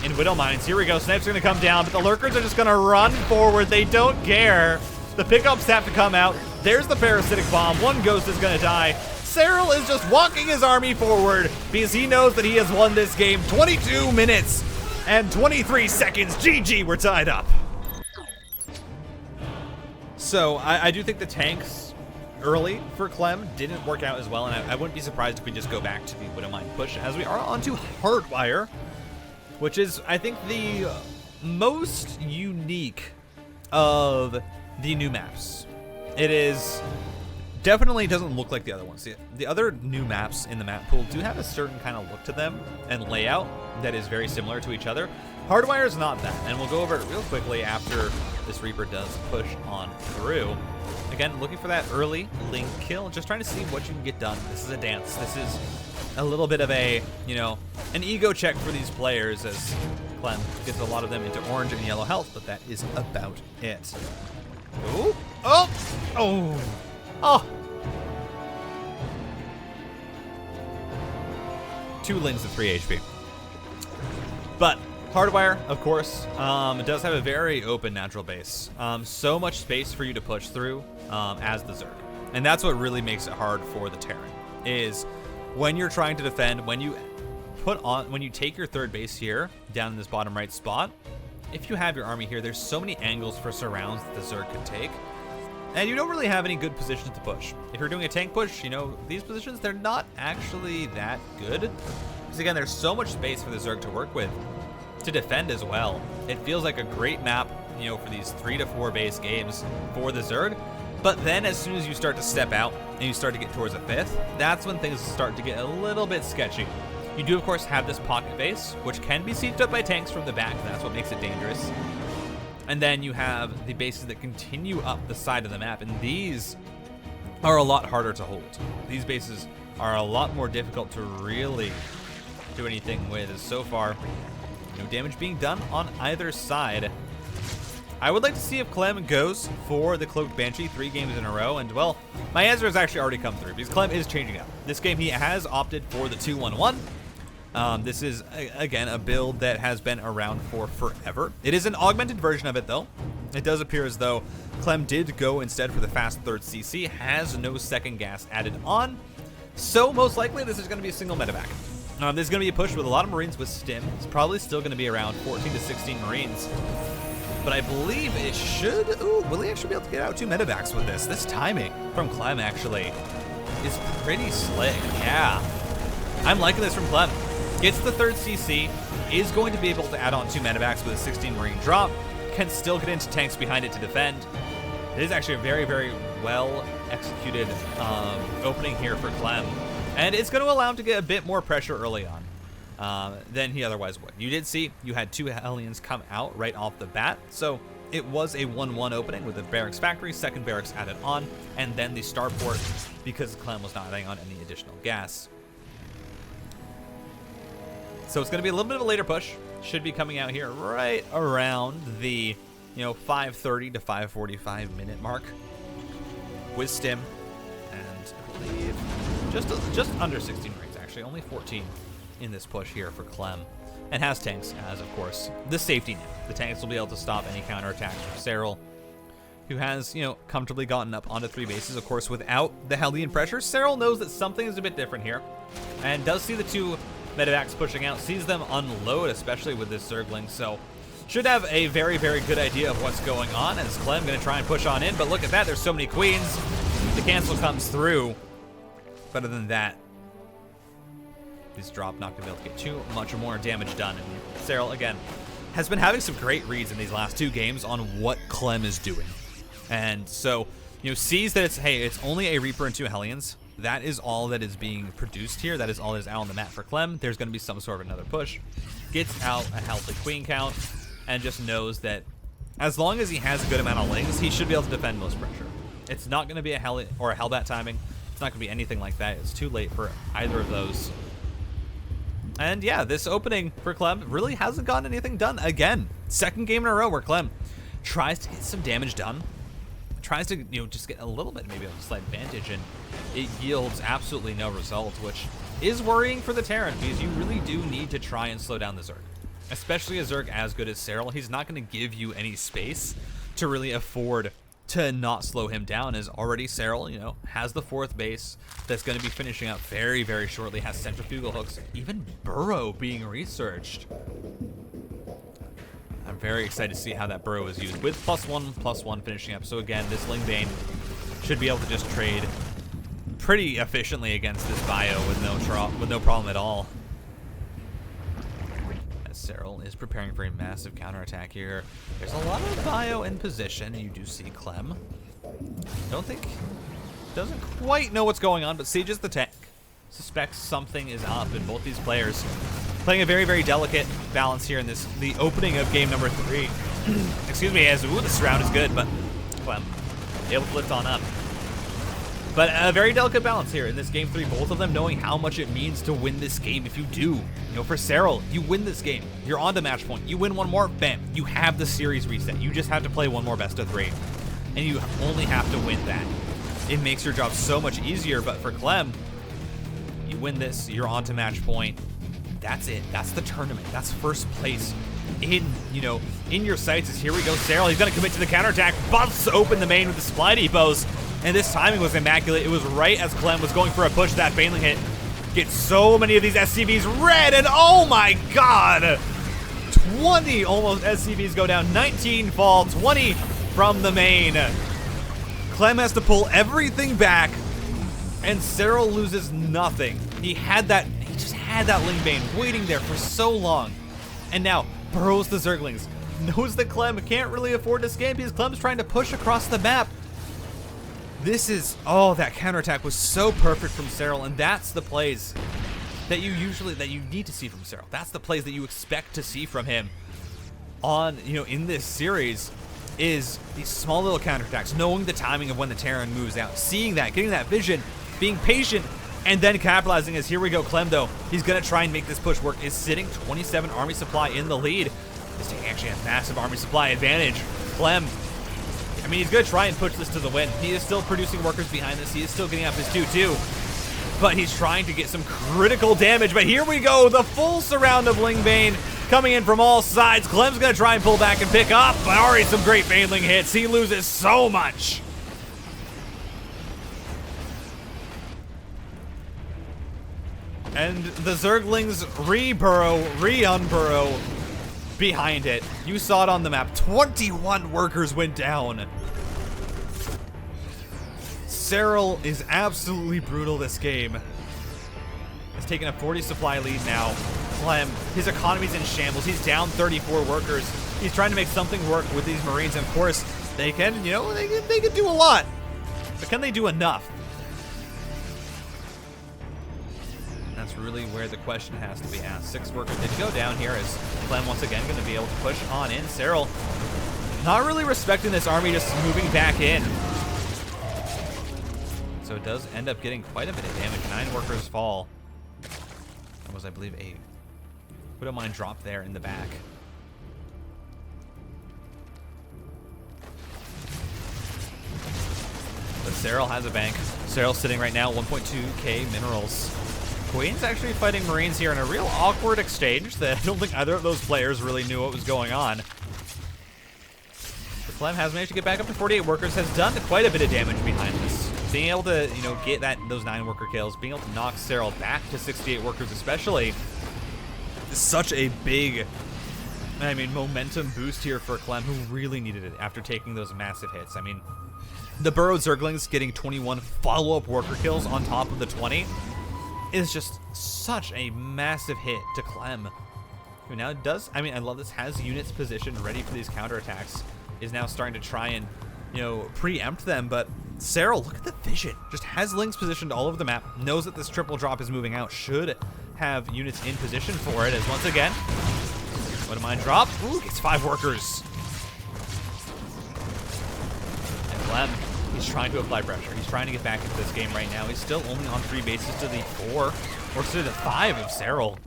in widow mines. Here we go. Snipes are going to come down, but the lurkers are just going to run forward. They don't care. The pickups have to come out. There's the parasitic bomb. One ghost is going to die. Serral is just walking his army forward because he knows that he has won this game. 22 minutes and 23 seconds. GG, we're tied up. So I do think the tanks early for Clem didn't work out as well, and I wouldn't be surprised if we just go back to the Wouldn't Mind push, as we are onto Hardwire, which is, I think, the most unique of the new maps. It is definitely doesn't look like the other ones. The other new maps in the map pool do have a certain kind of look to them and layout that is very similar to each other. Hardwire is not that, and we'll go over it real quickly after this Reaper does push on through. Again, looking for that early Link kill, just trying to see what you can get done. This is a dance. This is a little bit of a, you know, an ego check for these players, as Clem gets a lot of them into orange and yellow health, but that is about it. Ooh. Oh! Oh! Oh! 2 Lings at 3 HP. But Hardwire, of course, it does have a very open natural base. So much space for you to push through as the Zerg. And that's what really makes it hard for the Terran, is when you're trying to defend, when you take your third base here, down in this bottom right spot, if you have your army here, there's so many angles for surrounds that the Zerg could take. And you don't really have any good positions to push. If you're doing a tank push, you know, these positions, they're not actually that good. Because again, there's so much space for the Zerg to work with, to defend as well. It feels like a great map, you know, for these 3 to 4 base games for the Zerg. But then as soon as you start to step out and you start to get towards a 5th, that's when things start to get a little bit sketchy. You do, of course, have this pocket base, which can be sieged up by tanks from the back, and that's what makes it dangerous. And then you have the bases that continue up the side of the map, and these are a lot harder to hold. These bases are a lot more difficult to really do anything with, as so far, no damage being done on either side. I would like to see if Clem goes for the Cloaked Banshee 3 games in a row, and well, my answer has actually already come through, because Clem is changing up. This game he has opted for the 2-1-1. This is, again, a build that has been around for forever. It is an augmented version of it, though. It does appear as though Clem did go instead for the fast 3rd CC, has no second gas added on, so most likely this is going to be a single medevac. This is going to be a push with a lot of Marines with stim. It's probably still going to be around 14 to 16 Marines. But I believe it should... Ooh, will he actually be able to get out 2 medevacs with this? This timing from Clem, actually, is pretty slick. Yeah. I'm liking this from Clem. Gets the 3rd CC, is going to be able to add on 2 medevacs with a 16 Marine drop, can still get into tanks behind it to defend. It is actually a very, very well executed opening here for Clem. And it's going to allow him to get a bit more pressure early on than he otherwise would. You did see you had 2 Hellions come out right off the bat, so it was a 1-1 opening with the Barracks Factory, 2nd Barracks added on, and then the Starport because Clem was not adding on any additional gas. So it's going to be a little bit of a later push. Should be coming out here right around the, you know, 5:30 to 5:45 minute mark with stim, and I believe just under 16 Marines, actually, only 14 in this push here for Clem, and has tanks as, of course, the safety net. The tanks will be able to stop any counterattacks from Serral, who has, you know, comfortably gotten up onto 3 bases, of course, without the Hellion pressure. Serral knows that something is a bit different here, and does see the 2 medevacs pushing out, sees them unload, especially with this Zergling, so should have a very, very good idea of what's going on, as Clem going to try and push on in, but look at that, there's so many queens. The cancel comes through. But other than that, this drop not going to be able to get too much or more damage done, and Serral, again, has been having some great reads in these last 2 games on what Clem is doing. And so, you know, sees that it's, hey, it's only a Reaper and 2 Hellions. That is all that is being produced here. That is all that is out on the map for Clem. There's going to be some sort of another push. Gets out a healthy queen count, and just knows that as long as he has a good amount of lings, he should be able to defend most pressure. It's not going to be a Hellbat timing. It's not going to be anything like that. It's too late for either of those. And yeah, this opening for Clem really hasn't gotten anything done. Again, 2nd game in a row where Clem tries to get some damage done. Tries to, you know, just get a little bit maybe of a slight advantage, and it yields absolutely no result, which is worrying for the Terran, because you really do need to try and slow down the Zerg. Especially a Zerg as good as Serral. He's not going to give you any space to really afford to not slow him down, as already Serral, you know, has the 4th base that's going to be finishing up very, very shortly, has centrifugal hooks, even Burrow being researched. I'm very excited to see how that Burrow is used, with +1/+1 finishing up. So again, this Lingbane should be able to just trade pretty efficiently against this bio with no problem at all. As Serral is preparing for a massive counterattack here. There's a lot of bio in position. You do see Clem. Doesn't quite know what's going on, but sieges the tank. Suspects something is up, and both these players playing a very, very delicate balance here in the opening of game number 3. Excuse me, as this round is good, but Clem able to lift on up. But a very delicate balance here in this game 3. Both of them knowing how much it means to win this game. If you do, you know, for Serral, you win this game, you're on to match point. You win one more, bam, you have the series reset. You just have to play one more best of 3, and you only have to win that. It makes your job so much easier. But for Clem, you win this, you're on to match point. That's it. That's the tournament. That's first place. In your sights is, here we go, Serral. He's gonna commit to the counterattack, busts open the main with the supply depots, and this timing was immaculate. It was right as Clem was going for a push. That Baneling hit gets so many of these SCVs red, and oh my god, 20 almost SCVs go down. 19 fall, 20 from the main. Clem has to pull everything back, and Serral loses nothing. He just had that Ling Bane waiting there for so long, and now burrows the Zerglings. Knows that Clem can't really afford to scam because Clem's trying to push across the map. That counterattack was so perfect from Serral, and that's the plays that you need to see from Serral. That's the plays that you expect to see from him in this series, is these small little counterattacks, knowing the timing of when the Terran moves out, seeing that, getting that vision, being patient, and then capitalizing. As here we go, Clem though, he's gonna try and make this push work, is sitting 27 army supply in the lead. Is taking actually a massive army supply advantage. Clem, I mean, he's gonna try and push this to the win. He is still producing workers behind this. He is still getting up his 2-2, but he's trying to get some critical damage. But here we go, the full surround of Ling Bane coming in from all sides. Clem's gonna try and pull back and pick up, but already some great Baneling hits. He loses so much. And the Zerglings re-unburrow behind it. You saw it on the map. 21 workers went down. Serral is absolutely brutal this game. He's taking a 40 supply lead now. Clem, his economy's in shambles. He's down 34 workers. He's trying to make something work with these Marines. And of course, they can, they can do a lot. But can they do enough? That's really where the question has to be asked. 6 workers did go down here, as Clem once again going to be able to push on in. Serral not really respecting this army, just moving back in. So it does end up getting quite a bit of damage. 9 workers fall. That was, I believe, a Widow Mine drop there in the back. But Serral has a bank. Serral's sitting right now 1.2k minerals. Queen's actually fighting Marines here in a real awkward exchange that I don't think either of those players really knew what was going on. But Clem has managed to get back up to 48 workers, has done quite a bit of damage behind this. Being able to, get those 9 worker kills, being able to knock Serral back to 68 workers especially, is such a big, momentum boost here for Clem, who really needed it after taking those massive hits. I mean, the burrowed Zerglings getting 21 follow-up worker kills on top of the 20 is just such a massive hit to Clem, who now does, I love this, has units positioned ready for these counterattacks, is now starting to try and, preempt them. But Serral, look at the vision, just has links positioned all over the map, knows that this triple drop is moving out, should have units in position for it, as once again, what a mine drop, ooh, gets 5 workers. And Clem, he's trying to apply pressure. He's trying to get back into this game right now. He's still only on 3 bases to the 4, or to the 5 of Serral.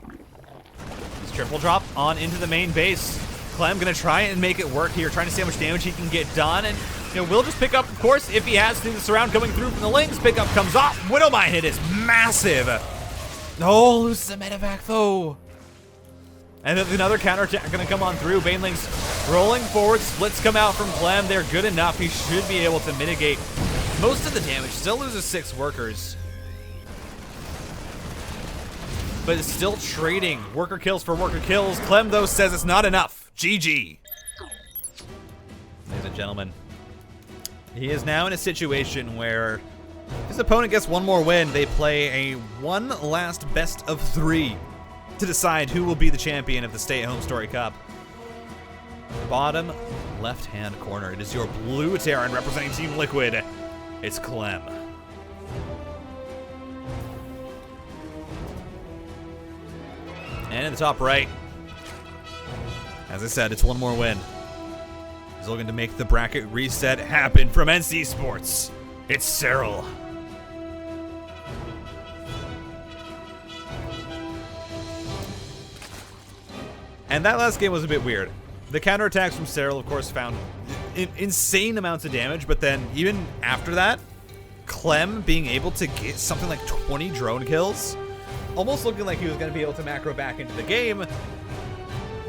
He's triple drop on into the main base. Clem gonna try and make it work here, trying to see how much damage he can get done, and will just pick up, of course, if he has to. The surround coming through from the Lings. Pickup comes off. Widow Mine hit is massive. Oh, loses the medevac though. And then another counterattack gonna come on through. Banelings rolling forward. Splits come out from Clem. They're good enough. He should be able to mitigate most of the damage. Still loses 6 workers. But is still trading worker kills for worker kills. Clem, though, says it's not enough. GG. Ladies and gentlemen, He is now in a situation where his opponent gets one more win. They play a one last best of 3 to decide who will be the champion of the StayAtHome Story Cup. Bottom left-hand corner, it is your blue Terran representing Team Liquid. It's Clem. And in the top right, as I said, it's one more win. He's looking to make the bracket reset happen from NC Sports. It's Serral. And that last game was a bit weird. The counterattacks from Serral, of course, found insane amounts of damage, but then even after that, Clem being able to get something like 20 drone kills, almost looking like he was going to be able to macro back into the game,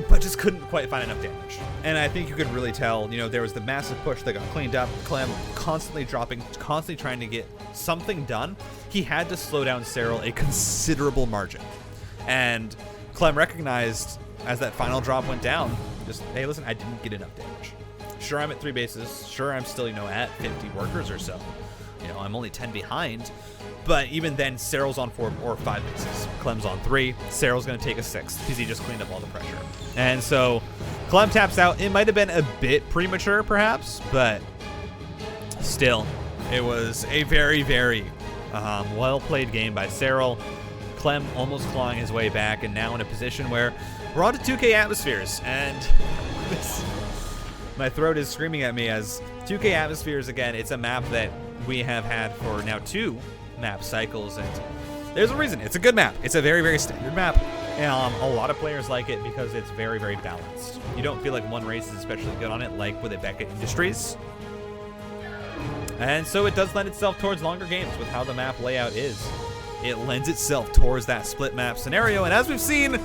but just couldn't quite find enough damage. And I think you could really tell, you know, there was the massive push that got cleaned up, Clem constantly dropping, constantly trying to get something done. He had to slow down Serral a considerable margin. And Clem recognized as that final drop went down, just, hey, listen, I didn't get enough damage. Sure, I'm at 3 bases. Sure, I'm still, you know, at 50 workers or so. You know, I'm only 10 behind. But even then, Serral's on 4 or 5 bases. Clem's on 3. Serral's going to take a 6th because he just cleaned up all the pressure. And so Clem taps out. It might have been a bit premature, perhaps, but still, it was a very, very well-played game by Serral. Clem almost clawing his way back, and now in a position where we're on to 2K Atmospheres, and my throat is screaming at me as 2K Atmospheres, again, it's a map that we have had for now 2 map cycles, and there's a reason. It's a good map. It's a very, very standard map. A lot of players like it because it's very, very balanced. You don't feel like one race is especially good on it, like with Beckett Industries. And so it does lend itself towards longer games with how the map layout is. It lends itself towards that split map scenario, and as we've seen,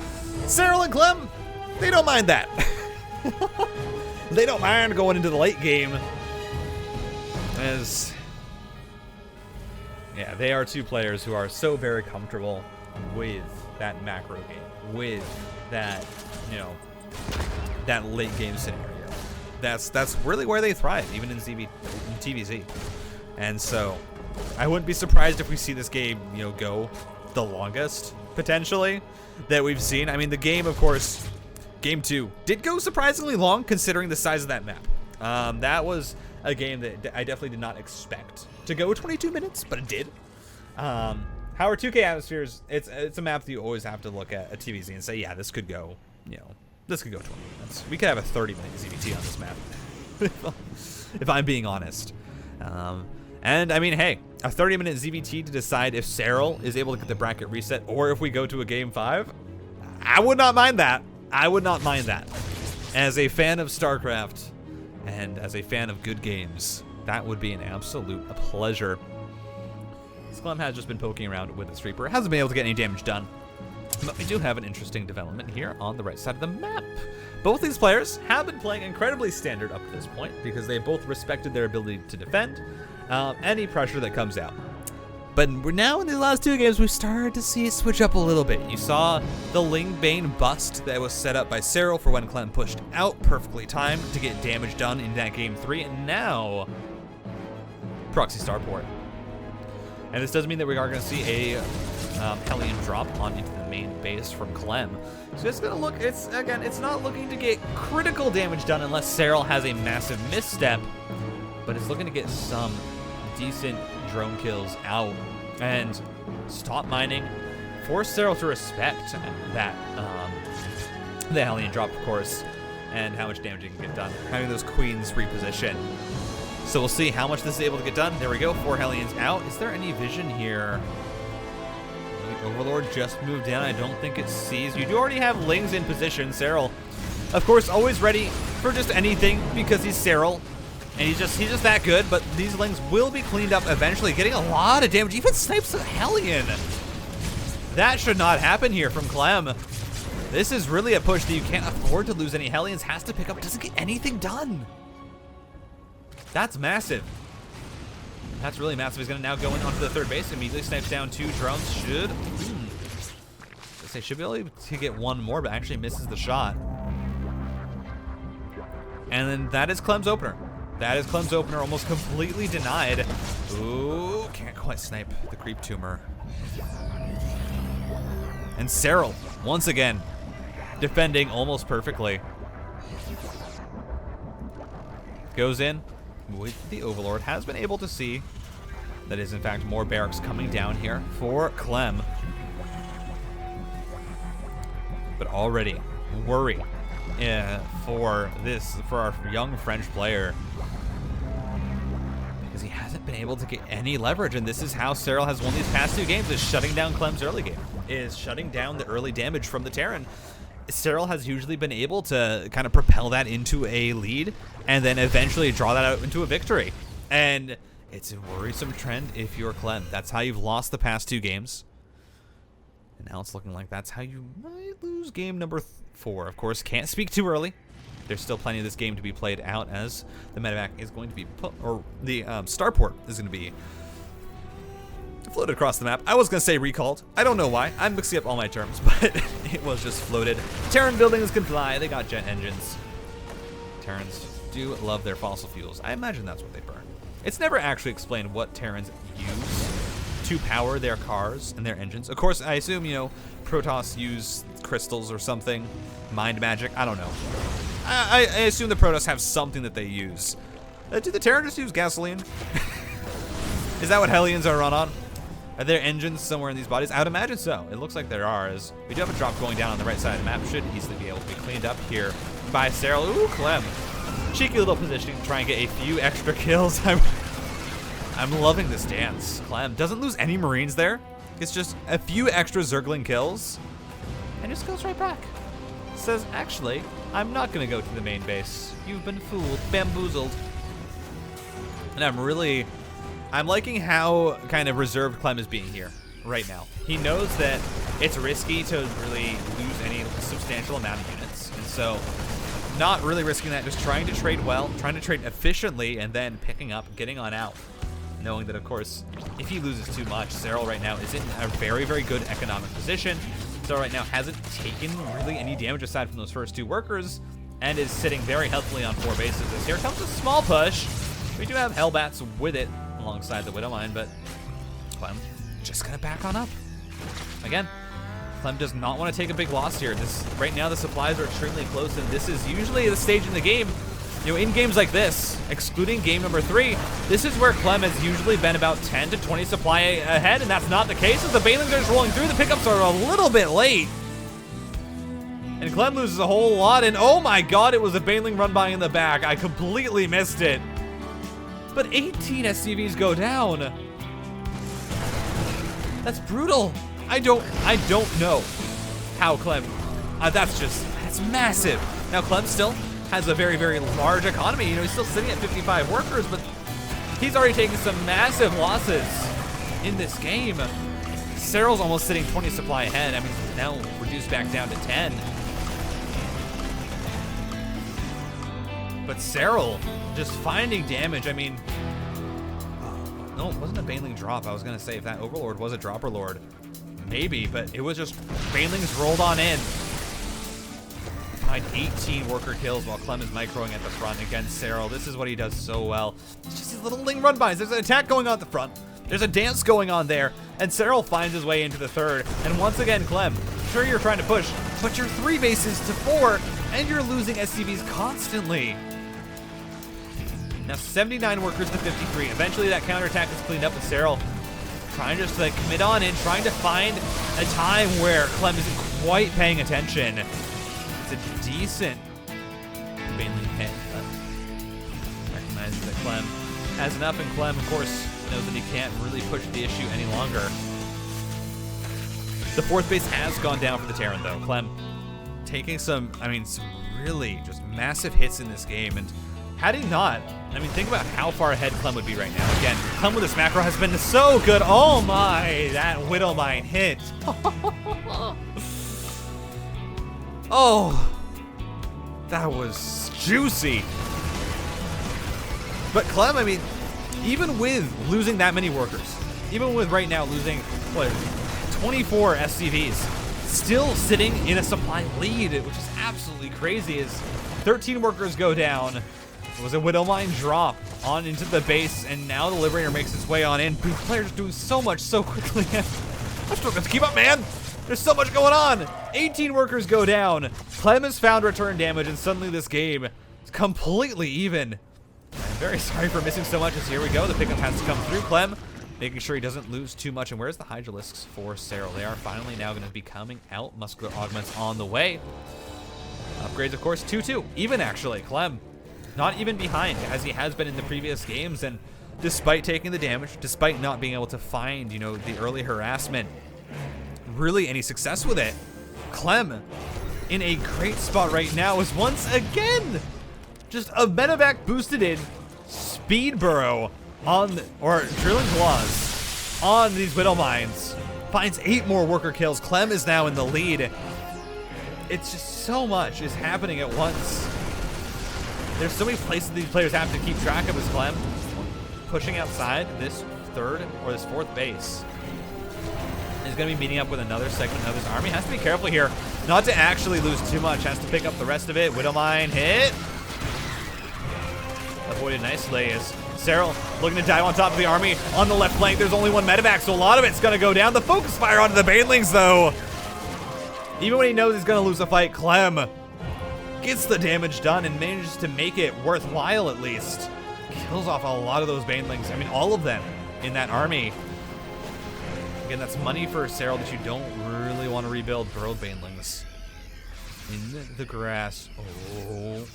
Serral and Clem, they don't mind that. They don't mind going into the late game, as yeah, they are 2 players who are so very comfortable with that macro game, with that, you know, that late game scenario. That's really where they thrive, even in TVZ. And so I wouldn't be surprised if we see this game, you know, go the longest, potentially, that we've seen. I mean, the game, of course, Game 2 did go surprisingly long considering the size of that map. That was a game that I definitely did not expect to go 22 minutes, but it did. However, 2K Atmospheres, it's a map that you always have to look at a TVZ and say, yeah, this could go, you know, this could go 20 minutes. We could have a 30-minute ZVT on this map, if I'm being honest. And I mean, hey, a 30-minute ZVT to decide if Serral is able to get the bracket reset or if we go to a Game 5, I would not mind that. I would not mind that. As a fan of StarCraft and as a fan of good games, that would be an absolute pleasure. Clem has just been poking around with his Reaper. Hasn't been able to get any damage done. But we do have an interesting development here on the right side of the map. Both these players have been playing incredibly standard up to this point because they both respected their ability to defend any pressure that comes out. But we're now in the last 2 games, we've started to see it switch up a little bit. You saw the Lingbane bust that was set up by Serral for when Clem pushed out, perfectly timed to get damage done in that Game 3, and now Proxy Starport. And this does mean that we are going to see a Hellion drop on into the main base from Clem. So it's going to look, it's not looking to get critical damage done unless Serral has a massive misstep, but it's looking to get some decent drone kills out and stop mining, force Serral to respect that, the Hellion drop, of course, and how much damage you can get done, having those queens reposition. So we'll see how much this is able to get done. There we go, 4 Hellions out. Is there any vision here? The Overlord just moved down. I don't think it sees. You do already have Lings in position. Serral, of course, always ready for just anything because he's Serral. And he's just that good, but these Lings will be cleaned up eventually, getting a lot of damage. Even snipes a Hellion. That should not happen here from Clem. This is really a push that you can't afford to lose any Hellions. Has to pick up, doesn't get anything done. That's massive. That's really massive. He's going to now go in onto the third base. Immediately snipes down 2 drones. Should be able to get 1 more, but actually misses the shot. And then that is Clem's opener. That is Clem's opener, almost completely denied. Ooh, can't quite snipe the creep tumor. And Serral, once again, defending almost perfectly. Goes in with the Overlord, has been able to see that is in fact more barracks coming down here for Clem. But already worry for our young French player, because he hasn't been able to get any leverage, and this is how Serral has won these past 2 games, is shutting down Clem's early game, is shutting down the early damage from the Terran. Serral has usually been able to kind of propel that into a lead and then eventually draw that out into a victory. And it's a worrisome trend if you're Clem. That's how you've lost the past 2 games. And now it's looking like that's how you might lose game number 4. Of course, can't speak too early. There's still plenty of this game to be played out, as the medevac is going to be put, or the starport is going to be floated across the map. I was going to say recalled. I don't know why. I'm mixing up all my terms, but it was just floated. Terran buildings can fly. They got jet engines. Terrans do love their fossil fuels. I imagine that's what they burn. It's never actually explained what Terrans use to power their cars and their engines. Of course, I assume, you know, Protoss use crystals or something. Mind magic. I don't know. I assume the Protoss have something that they use. Do the Terran just use gasoline? Is that what Hellions are run on? Are there engines somewhere in these bodies? I would imagine so. It looks like there are, as we do have a drop going down on the right side of the map. Should easily be able to be cleaned up here by Serral. Ooh, Clem. Cheeky little positioning to try and get a few extra kills. I'm loving this dance. Clem doesn't lose any Marines there. It's just a few extra Zergling kills and just goes right back. Says, actually, I'm not gonna go to the main base. You've been fooled, bamboozled. And I'm liking how kind of reserved Clem is being here right now. He knows that it's risky to really lose any substantial amount of units. And so not really risking that, just trying to trade well, trying to trade efficiently, and then picking up, getting on out. Knowing that, of course, if he loses too much, Serral right now is in a very, very good economic position. Serral right now hasn't taken really any damage aside from those first 2 workers, and is sitting very healthily on 4 bases. As here comes a small push. We do have Hellbats with it alongside the Widowmine, but Clem just gonna back on up. Again, Clem does not want to take a big loss here. Right now the supplies are extremely close, and this is usually the stage in the game. You know, in games like this, excluding game number 3, this is where Clem has usually been about 10 to 20 supply ahead, and that's not the case as the Banelings are just rolling through. The pickups are a little bit late. And Clem loses a whole lot, and oh my god, it was a Baneling run by in the back. I completely missed it. But 18 SCVs go down. That's brutal. I don't know how Clem, that's massive. Now Clem still has a very, very large economy. You know, he's still sitting at 55 workers, but he's already taken some massive losses in this game. Serral's almost sitting 20 supply ahead. I mean, now reduced back down to 10. But Serral just finding damage. I mean, no, it wasn't a Baneling drop. I was gonna say if that Overlord was a Dropper Lord, maybe, but it was just Banelings rolled on in. Find 18 worker kills while Clem is microing at the front against Serral. This is what he does so well. It's just these little Ling run-bys. There's an attack going on at the front. There's a dance going on there, and Serral finds his way into the 3rd. And once again, Clem, sure you're trying to push, but you're 3 bases to 4, and you're losing SCVs constantly. Now 79 workers to 53. Eventually that counterattack is cleaned up with Serral trying just to like commit on in, trying to find a time where Clem isn't quite paying attention. It's a decent Baneling hit, but recognizes that Clem has enough, and Clem, of course, knows that he can't really push the issue any longer. The 4th base has gone down for the Terran, though. Clem taking some really just massive hits in this game, and had he not, I mean, think about how far ahead Clem would be right now. Again, Clem with this macro has been so good. Oh my, that Widowmine hit. Oh, that was juicy. But Clem, I mean, even with losing that many workers, even with right now losing, what, 24 SCVs, still sitting in a supply lead, which is absolutely crazy as 13 workers go down. It was a Widowmine drop on into the base, and now the Liberator makes its way on in. Both players doing so much so quickly. I'm struggling to keep up, man. There's so much going on. 18 workers go down. Clem has found return damage, and suddenly this game is completely even. I'm very sorry for missing so much, as here we go. The pickup has to come through. Clem making sure he doesn't lose too much. And where's the Hydralisks for Serral? They are finally now going to be coming out. Muscular Augments on the way. Upgrades, of course, 2-2. Even, actually. Clem not even behind, as he has been in the previous games. And despite taking the damage, despite not being able to find, you know, the early harassment, really any success with it, Clem in a great spot right now is once again just a medevac boosted in speed burrow on, or drilling claws on these Widow Mines. Finds 8 more worker kills. Clem is now in the lead. It's just so much is happening at once. There's so many places these players have to keep track of as Clem pushing outside this third or this fourth base. He's going to be meeting up with another segment of his army. Has to be careful here not to actually lose too much. Has to pick up the rest of it. Widowmine hit. Avoided nicely as Serral looking to dive on top of the army. On the left flank, there's only one medevac, so a lot of it's going to go down. The focus fire onto the Banelings, though. Even when he knows he's going to lose a fight, Clem gets the damage done and manages to make it worthwhile at least. Kills off a lot of those Banelings. I mean, all of them in that army. Again, that's money for Serral that you don't really want to rebuild. Burrowed Banelings in the grass. Oh, here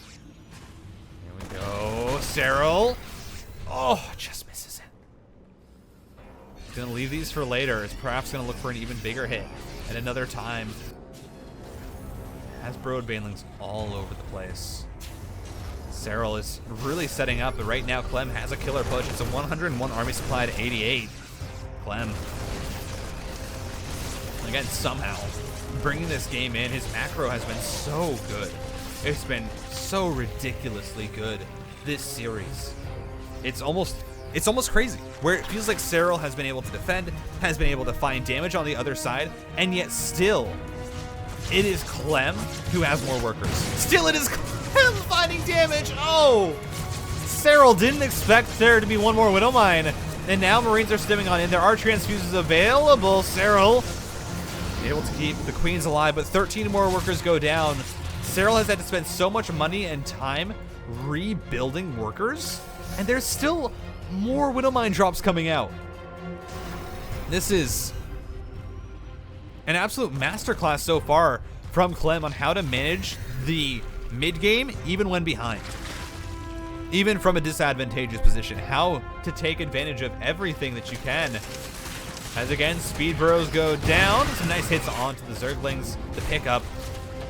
we go. Serral. Oh, just misses it. He's going to leave these for later. Is perhaps going to look for an even bigger hit at another time. Has Burrowed Banelings all over the place. Serral is really setting up, but right now Clem has a killer push. It's a 101 army supply to 88. Clem, again, somehow bringing this game in. His macro has been so good. It's been so ridiculously good this series. It's almost crazy, where it feels like Serral has been able to defend, has been able to find damage on the other side, and yet still it is Clem who has more workers. Still it is Clem finding damage. Oh, Serral didn't expect there to be one more Widowmine, and now Marines are stimming on in. There are transfuses available. Serral able to keep the Queens alive, but 13 more workers go down. Serral has had to spend so much money and time rebuilding workers, and there's still more Widowmine drops coming out. This is an absolute masterclass so far from Clem on how to manage the mid-game, even when behind. Even from a disadvantageous position, how to take advantage of everything that you can. As again, speed burrows go down. Some nice hits onto the Zerglings. The pickup,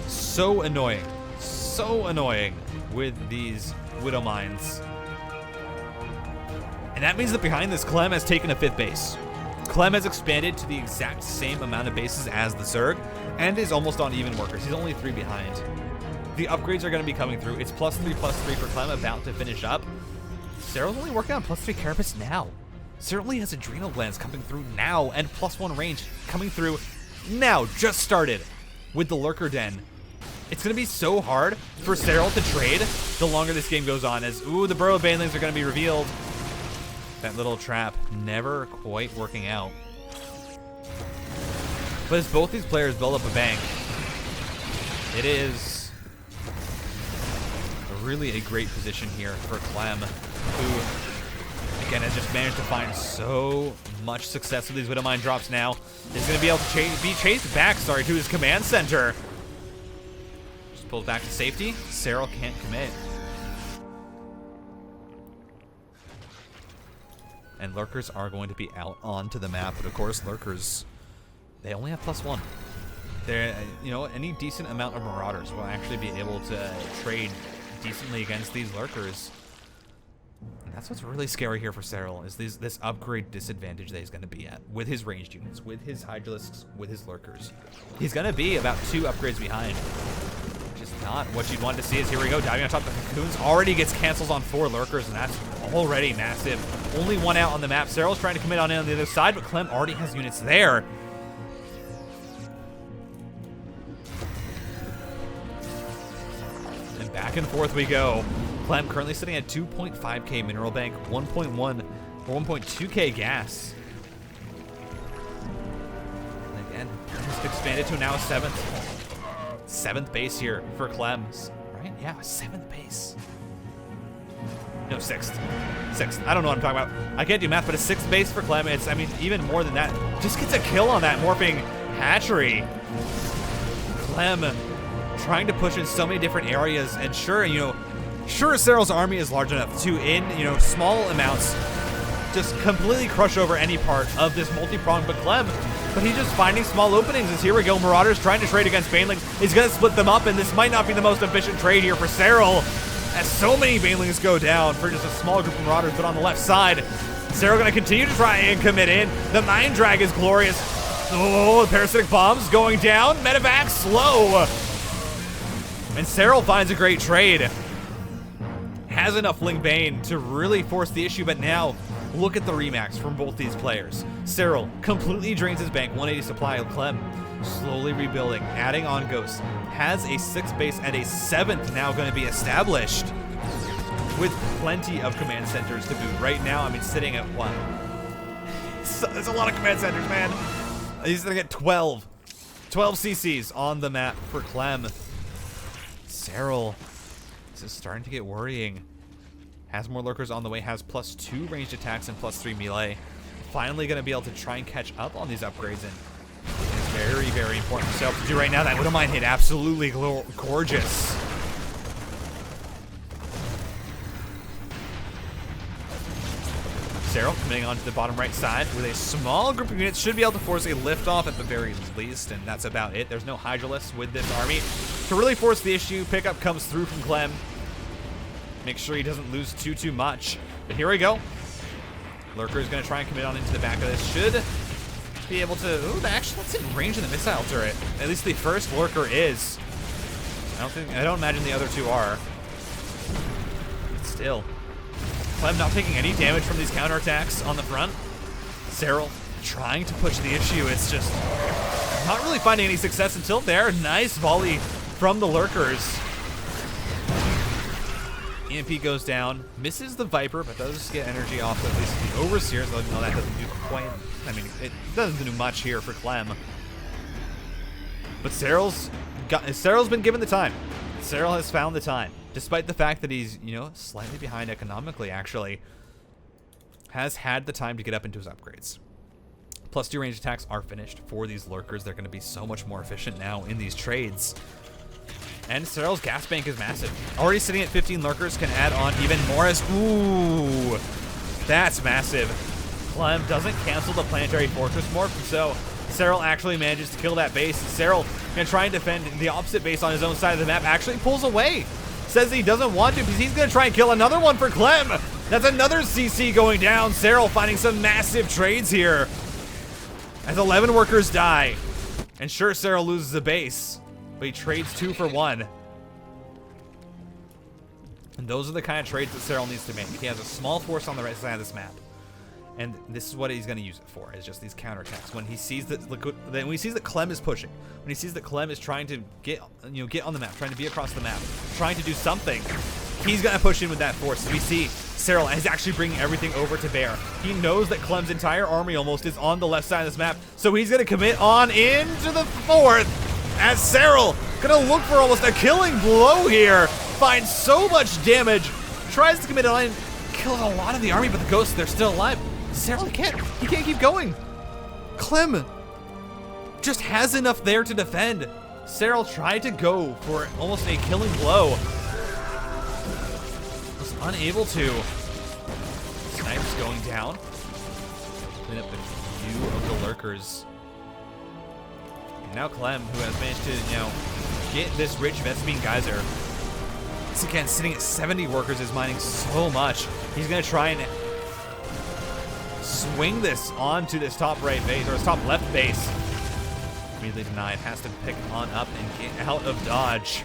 so annoying with these Widow Mines. And that means that behind this, Clem has taken a 5th base. Clem has expanded to the exact same amount of bases as the Zerg and is almost on even workers. He's only 3 behind. The upgrades are going to be coming through. It's +3/+3 for Clem, about to finish up. Serral's only working on +3 carapace now. Certainly has adrenal glands coming through now, and +1 range coming through now. Just started with the Lurker Den. It's going to be so hard for Serral to trade the longer this game goes on, as, ooh, the Burrowed Banelings are going to be revealed. That little trap never quite working out. But as both these players build up a bank, it is really a great position here for Clem, who, again, has just managed to find so much success with these Widowmine drops now. Is going to be able to be chased back, to his command center. Just pulls back to safety. Serral can't commit. And Lurkers are going to be out onto the map, but of course, Lurkers, they only have +1. They're, you know, any decent amount of Marauders will actually be able to trade decently against these Lurkers. And that's what's really scary here for Serral, is this upgrade disadvantage that he's going to be at with his ranged units, with his Hydralisks, with his Lurkers. He's going to be about 2 upgrades behind. Just not what you'd want to see. As here we go, diving on top of the Cocoons. Already gets cancels on 4 Lurkers, and that's already massive. Only 1 out on the map. Serral's trying to commit on in on the other side, but Clem already has units there. And back and forth we go. Clem currently sitting at 2.5k mineral bank, 1.1 or 1.2k gas. And again, just expanded to now a seventh base here for Clem's, right? Yeah, a 7th base. No, 6th. I don't know what I'm talking about. I can't do math, but a 6th base for Clem. It's, I mean, even more than that. Just gets a kill on that morphing hatchery. Clem trying to push in so many different areas, and sure, sure, Serral's army is large enough to, in, small amounts, just completely crush over any part of this multi-pronged, but he's just finding small openings. As here we go, Marauders trying to trade against Banelings. He's gonna split them up, and this might not be the most efficient trade here for Serral, as so many Banelings go down for just a small group of Marauders. But on the left side, Serral gonna continue to try and commit in. The Mind Drag is glorious. Oh, the Parasitic Bombs going down. Medevac slow. And Serral finds a great trade. Has enough Ling Bane to really force the issue, but now look at the remax from both these players. Serral completely drains his bank, 180 supply. Clem slowly rebuilding, adding on Ghosts. Has a 6th base and a 7th now going to be established, with plenty of command centers to boot. Right now, I mean, sitting at what? There's a lot of command centers, man. He's going to get 12 CCs on the map for Clem. Serral, this is starting to get worrying. Has more lurkers on the way, has +2 ranged attacks and +3 melee. Finally going to be able to try and catch up on these upgrades, and it's very, very important for Serral to do right now. That Widowmine hit absolutely gorgeous. Serral coming onto the bottom right side with a small group of units, should be able to force a liftoff at the very least, and that's about it. There's no Hydralisks with this army to really force the issue. Pickup comes through from Clem. Make sure he doesn't lose too much. But here we go. Lurker is going to try and commit on into the back of this. Should be able to. Ooh, actually, that's in range of the missile turret. At least the first Lurker is. I don't imagine the other two are. But still, Clem not taking any damage from these counterattacks on the front. Serral trying to push the issue. It's just not really finding any success until there. Nice volley from the Lurkers. EMP goes down, misses the Viper, but does get energy off at least the Overseers. No, that doesn't do quite. I mean, it doesn't do much here for Clem. But Serral's been given the time. Serral has found the time, despite the fact that he's, slightly behind economically. Actually, has had the time to get up into his upgrades. +2 ranged attacks are finished for these Lurkers. They're going to be so much more efficient now in these trades. And Serral's gas bank is massive. Already sitting at 15 Lurkers, can add on even more as, ooh, that's massive. Clem doesn't cancel the Planetary Fortress morph, so Serral actually manages to kill that base. Serral gonna try and defend the opposite base on his own side of the map, actually pulls away. Says he doesn't want to because he's gonna try and kill another one for Clem. That's another CC going down. Serral finding some massive trades here as 11 workers die. And sure, Serral loses the base, but he trades 2 for 1. And those are the kind of trades that Serral needs to make. He has a small force on the right side of this map, and this is what he's going to use it for, is just these counterattacks. When he sees that Clem is pushing, when he sees that Clem is trying to get on the map, trying to be across the map, trying to do something, he's going to push in with that force. We see Serral is actually bringing everything over to bear. He knows that Clem's entire army almost is on the left side of this map, so he's going to commit on into the 4th. As Serral gonna look for almost a killing blow here. Finds so much damage. Tries to commit on, killing a lot of the army, but the Ghosts, they're still alive. Serral, he can't keep going. Clem just has enough there to defend. Serral tried to go for almost a killing blow. Was unable to. Snipes going down. Clean up a few of the Lurkers. Now Clem, who has managed to, get this rich Vespine Geyser. Once again, sitting at 70 workers, is mining so much. He's going to try and swing this onto this top right base, or his top left base. Immediately denied, has to pick on up and get out of dodge.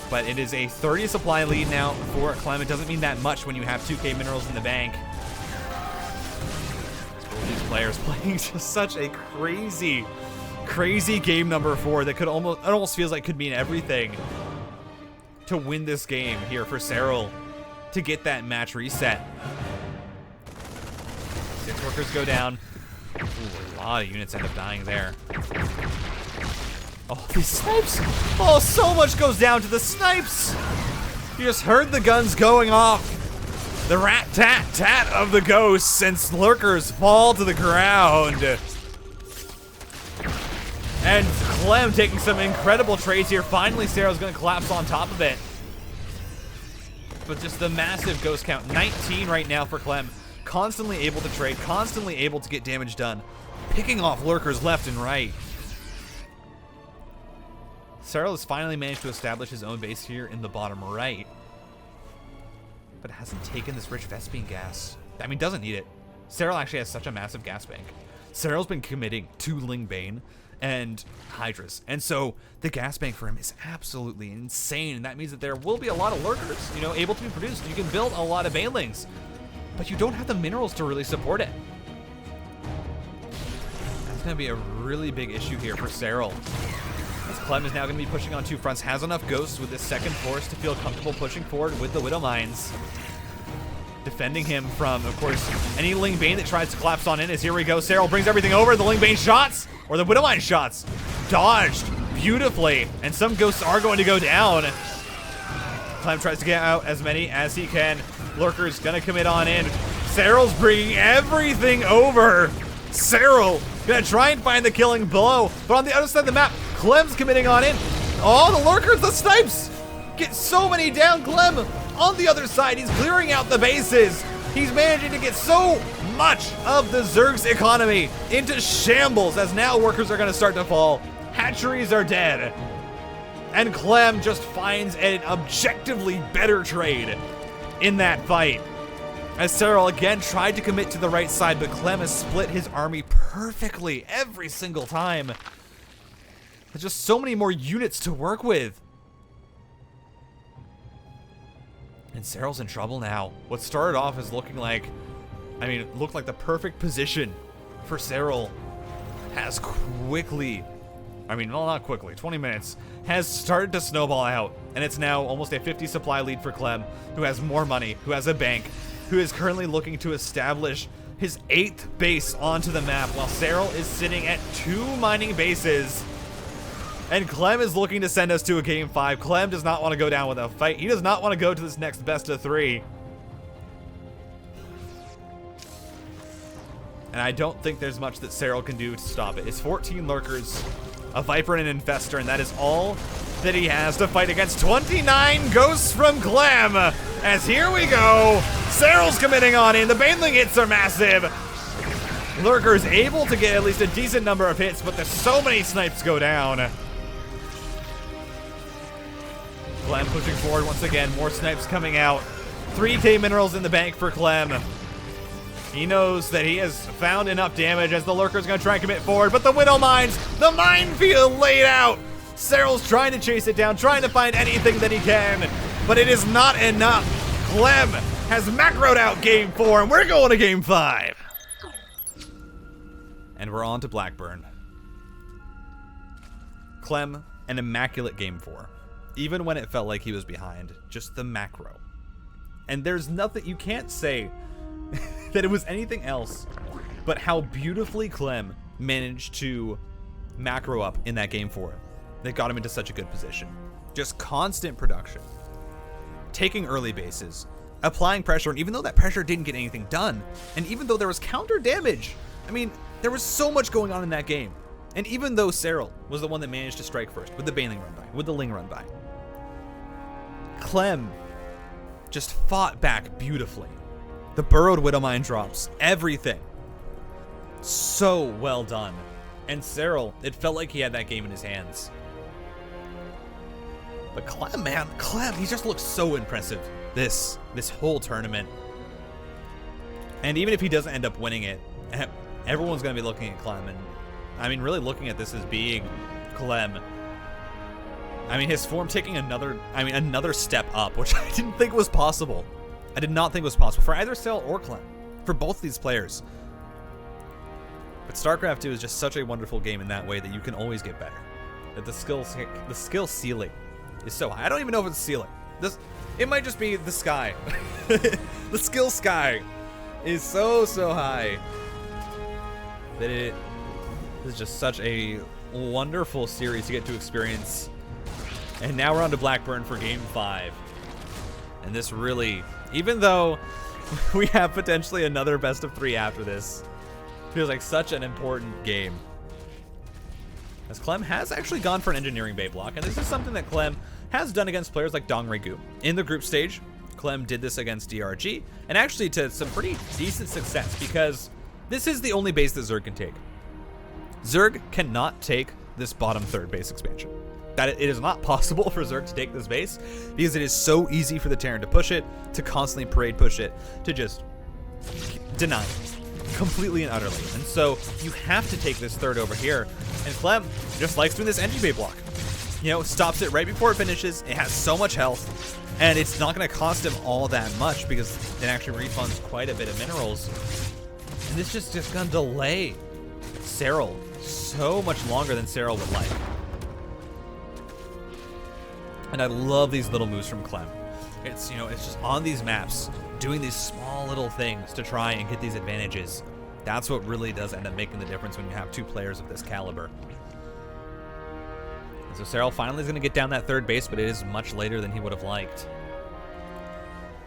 But it is a 30 supply lead now for Clem. It doesn't mean that much when you have 2k minerals in the bank. These players playing just such a crazy game number 4 that could almost feels like could mean everything to win this game here for Serral. to get that match reset. 6 workers go down. Ooh, a lot of units end up dying there. Oh, these snipes! Oh, so much goes down to the snipes! You just heard the guns going off. The rat-tat-tat of the ghosts, and lurkers fall to the ground. And Clem taking some incredible trades here. Finally, Serral's gonna collapse on top of it. But just the massive ghost count. 19 right now for Clem. Constantly able to trade, constantly able to get damage done. Picking off lurkers left and right. Serral has finally managed to establish his own base here in the bottom right. But hasn't taken this rich Vespene gas. I mean, doesn't need it. Serral actually has such a massive gas bank. Serral's been committing to Lingbane and Hydras. And so the gas bank for him is absolutely insane. And that means that there will be a lot of lurkers, you know, able to be produced. You can build a lot of banelings, but you don't have the minerals to really support it. That's gonna be a really big issue here for Serral. As Clem is now gonna be pushing on 2 fronts, has enough ghosts with this second force to feel comfortable pushing forward with the Widow Mines. Defending him from, of course, any Lingbane that tries to collapse on in. As here we go, Serral brings everything over. The Lingbane shots, or the Widow Mine shots, dodged beautifully, and some ghosts are going to go down. Clem tries to get out as many as he can. Lurker's gonna commit on in. Serral's bringing everything over. Serral gonna try and find the killing blow, but on the other side of the map, Clem's committing on in. Oh, the lurkers, the snipes! Get so many down. Clem on the other side, he's clearing out the bases. He's managing to get so much of the Zerg's economy into shambles, as now workers are gonna start to fall. Hatcheries are dead. And Clem just finds an objectively better trade in that fight. As Serral again tried to commit to the right side, but Clem has split his army perfectly every single time. There's just so many more units to work with. And Serral's in trouble now. What started off as looking like, I mean, it looked like the perfect position for Serral has quickly, I mean, well, not quickly, 20 minutes, has started to snowball out. And it's now almost a 50 supply lead for Clem, who has more money, who has a bank, who is currently looking to establish his 8th base onto the map, while Serral is sitting at 2 mining bases. And Clem is looking to send us to a game 5. Clem does not want to go down with a fight. He does not want to go to this next best of 3. And I don't think there's much that Serral can do to stop it. It's 14 lurkers, a Viper and an Infestor, and that is all that he has to fight against 29 ghosts from Clem. As here we go, Serral's committing on in. The Baneling hits are massive. Lurker's able to get at least a decent number of hits, but there's so many snipes go down. Clem pushing forward once again, more snipes coming out. 3k minerals in the bank for Clem. He knows that he has found enough damage as the Lurker's gonna try and commit forward, but the Widow Mines, the minefield laid out. Serral's trying to chase it down, trying to find anything that he can, but it is not enough. Clem has macroed out game 4, and we're going to game 5. And we're on to Blackburn. Clem, an immaculate game 4. Even when it felt like he was behind, just the macro. And there's nothing, you can't say that it was anything else but how beautifully Clem managed to macro up in that game 4 that got him into such a good position. Just constant production, taking early bases, applying pressure, and even though that pressure didn't get anything done, and even though there was counter damage, I mean, there was so much going on in that game. And even though Serral was the one that managed to strike first with the Baneling run by, with the Ling run by, Clem just fought back beautifully. The burrowed Widow Mine drops, everything. So well done. And Serral, it felt like he had that game in his hands. But Clem, man, Clem, he just looks so impressive this whole tournament. And even if he doesn't end up winning it, everyone's going to be looking at Clem, and I mean, really looking at this as being Clem. I mean, his form taking another step up, which I didn't think was possible. I did not think was possible for either Serral or Clem, for both these players. But StarCraft 2 is just such a wonderful game in that way that you can always get better. That the skill ceiling is so high. I don't even know if it's a ceiling. It might just be the sky. The skill sky is so high that it is just such a wonderful series to get to experience. And now we're on to Blackburn for Game 5. And this really, even though we have potentially another best of 3 after this, feels like such an important game. As Clem has actually gone for an engineering bay block, and this is something that Clem has done against players like Dong Regu. In the group stage, Clem did this against DRG, and actually to some pretty decent success, because this is the only base that Zerg can take. Zerg cannot take this bottom 3rd base expansion. That it is not possible for Zerg to take this base, because it is so easy for the Terran to push it, to constantly parade push it, to just deny it completely and utterly. And so you have to take this 3rd over here, and Clem just likes doing this engine bay block. You know, stops it right before it finishes. It has so much health, and it's not going to cost him all that much because it actually refunds quite a bit of minerals. And this just going to delay Serral so much longer than Serral would like. And I love these little moves from Clem. It's, you know, it's just on these maps, doing these small little things to try and get these advantages. That's what really does end up making the difference when you have 2 players of this caliber. And so Serral finally is going to get down that 3rd base, but it is much later than he would have liked.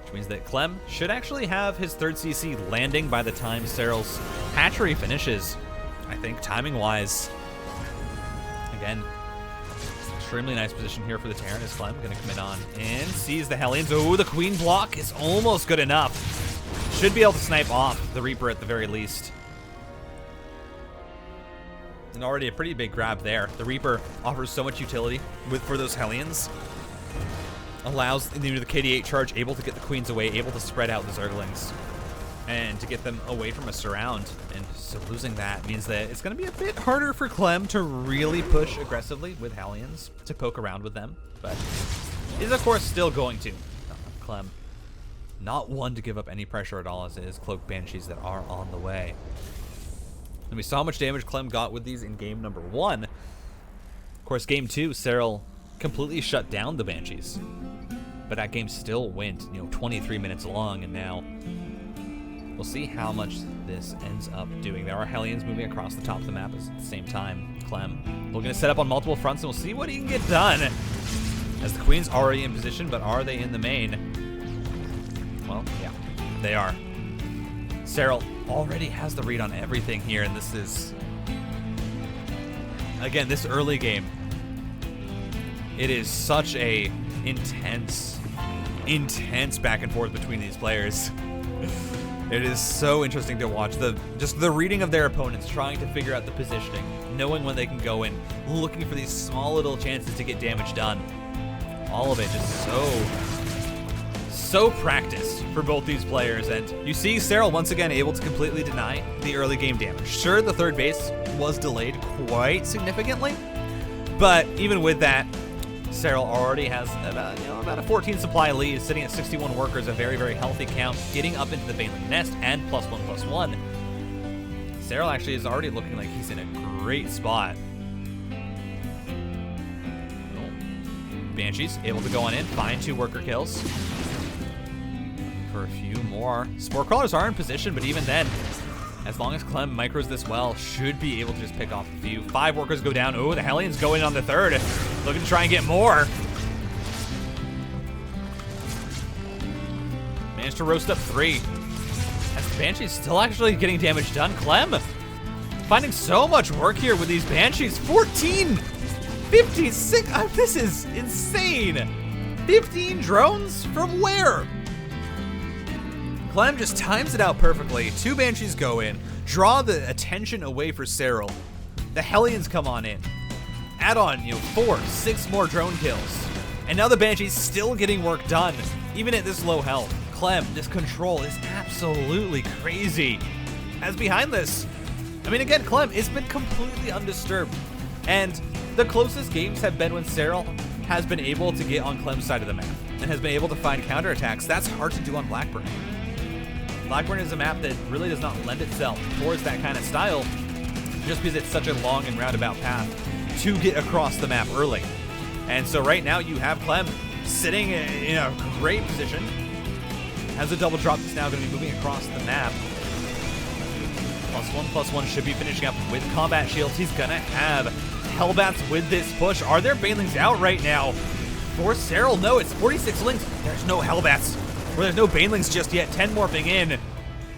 Which means that Clem should actually have his 3rd CC landing by the time Serral's hatchery finishes. I think timing-wise, again, extremely nice position here for the Terran as Clem going to come in on and sees the Hellions. Oh, the Queen block is almost good enough. Should be able to snipe off the Reaper at the very least. And already a pretty big grab there. The Reaper offers so much utility for those Hellions. Allows the KD8 charge, able to get the Queens away, able to spread out the Zerglings, and to get them away from a surround. And so losing that means that it's going to be a bit harder for Clem to really push aggressively with Hellions, to poke around with them. But is, of course, still going to. Clem, not one to give up any pressure at all, as it is Cloaked Banshees that are on the way. And we saw how much damage Clem got with these in game number 1. Of course, game 2, Serral completely shut down the Banshees. But that game still went, 23 minutes long, and now we'll see how much this ends up doing. There are Hellions moving across the top of the map at the same time. Clem looking to set up on multiple fronts, and we'll see what he can get done. As the Queen's already in position, but are they in the main? Well, yeah, they are. Serral already has the read on everything here, and this is, again, this early game, it is such a intense back and forth between these players. It is so interesting to watch just the reading of their opponents, trying to figure out the positioning, knowing when they can go in, looking for these small little chances to get damage done. All of it just so practiced for both these players, and you see Serral once again able to completely deny the early game damage. Sure, the 3rd base was delayed quite significantly, but even with that, Serral already has about a 14 supply lead, sitting at 61 workers, a very, very healthy count, getting up into the Baneling Nest and +1/+1. Serral actually is already looking like he's in a great spot. Banshees able to go on in, find 2 worker kills. For a few more. Spore Crawlers are in position, but even then, as long as Clem micros this well, should be able to just pick off a few. 5 workers go down. Oh, the Hellions go in on the 3rd. Looking to try and get more. Managed to roast up 3. As the Banshees still actually getting damage done. Clem finding so much work here with these Banshees. 14! 56! This is insane! 15 drones? From where? Clem just times it out perfectly. 2 Banshees go in, draw the attention away for Serral. The Hellions come on in. Add on, 4, 6 more drone kills. And now the Banshee's still getting work done, even at this low health. Clem, this control is absolutely crazy. As behind this, again, Clem has been completely undisturbed. And the closest games have been when Serral has been able to get on Clem's side of the map and has been able to find counterattacks. That's hard to do on Blackburn. Blackburn is a map that really does not lend itself towards that kind of style, just because it's such a long and roundabout path to get across the map early. And so right now you have Clem sitting in a great position. Has a double drop that's now going to be moving across the map. +1/+1 should be finishing up with combat shields. He's going to have Hellbats with this push. Are there Banelings out right now? For Serral, no, it's 46 links. There's no Hellbats. Or there's no Banelings just yet. 10 morphing in.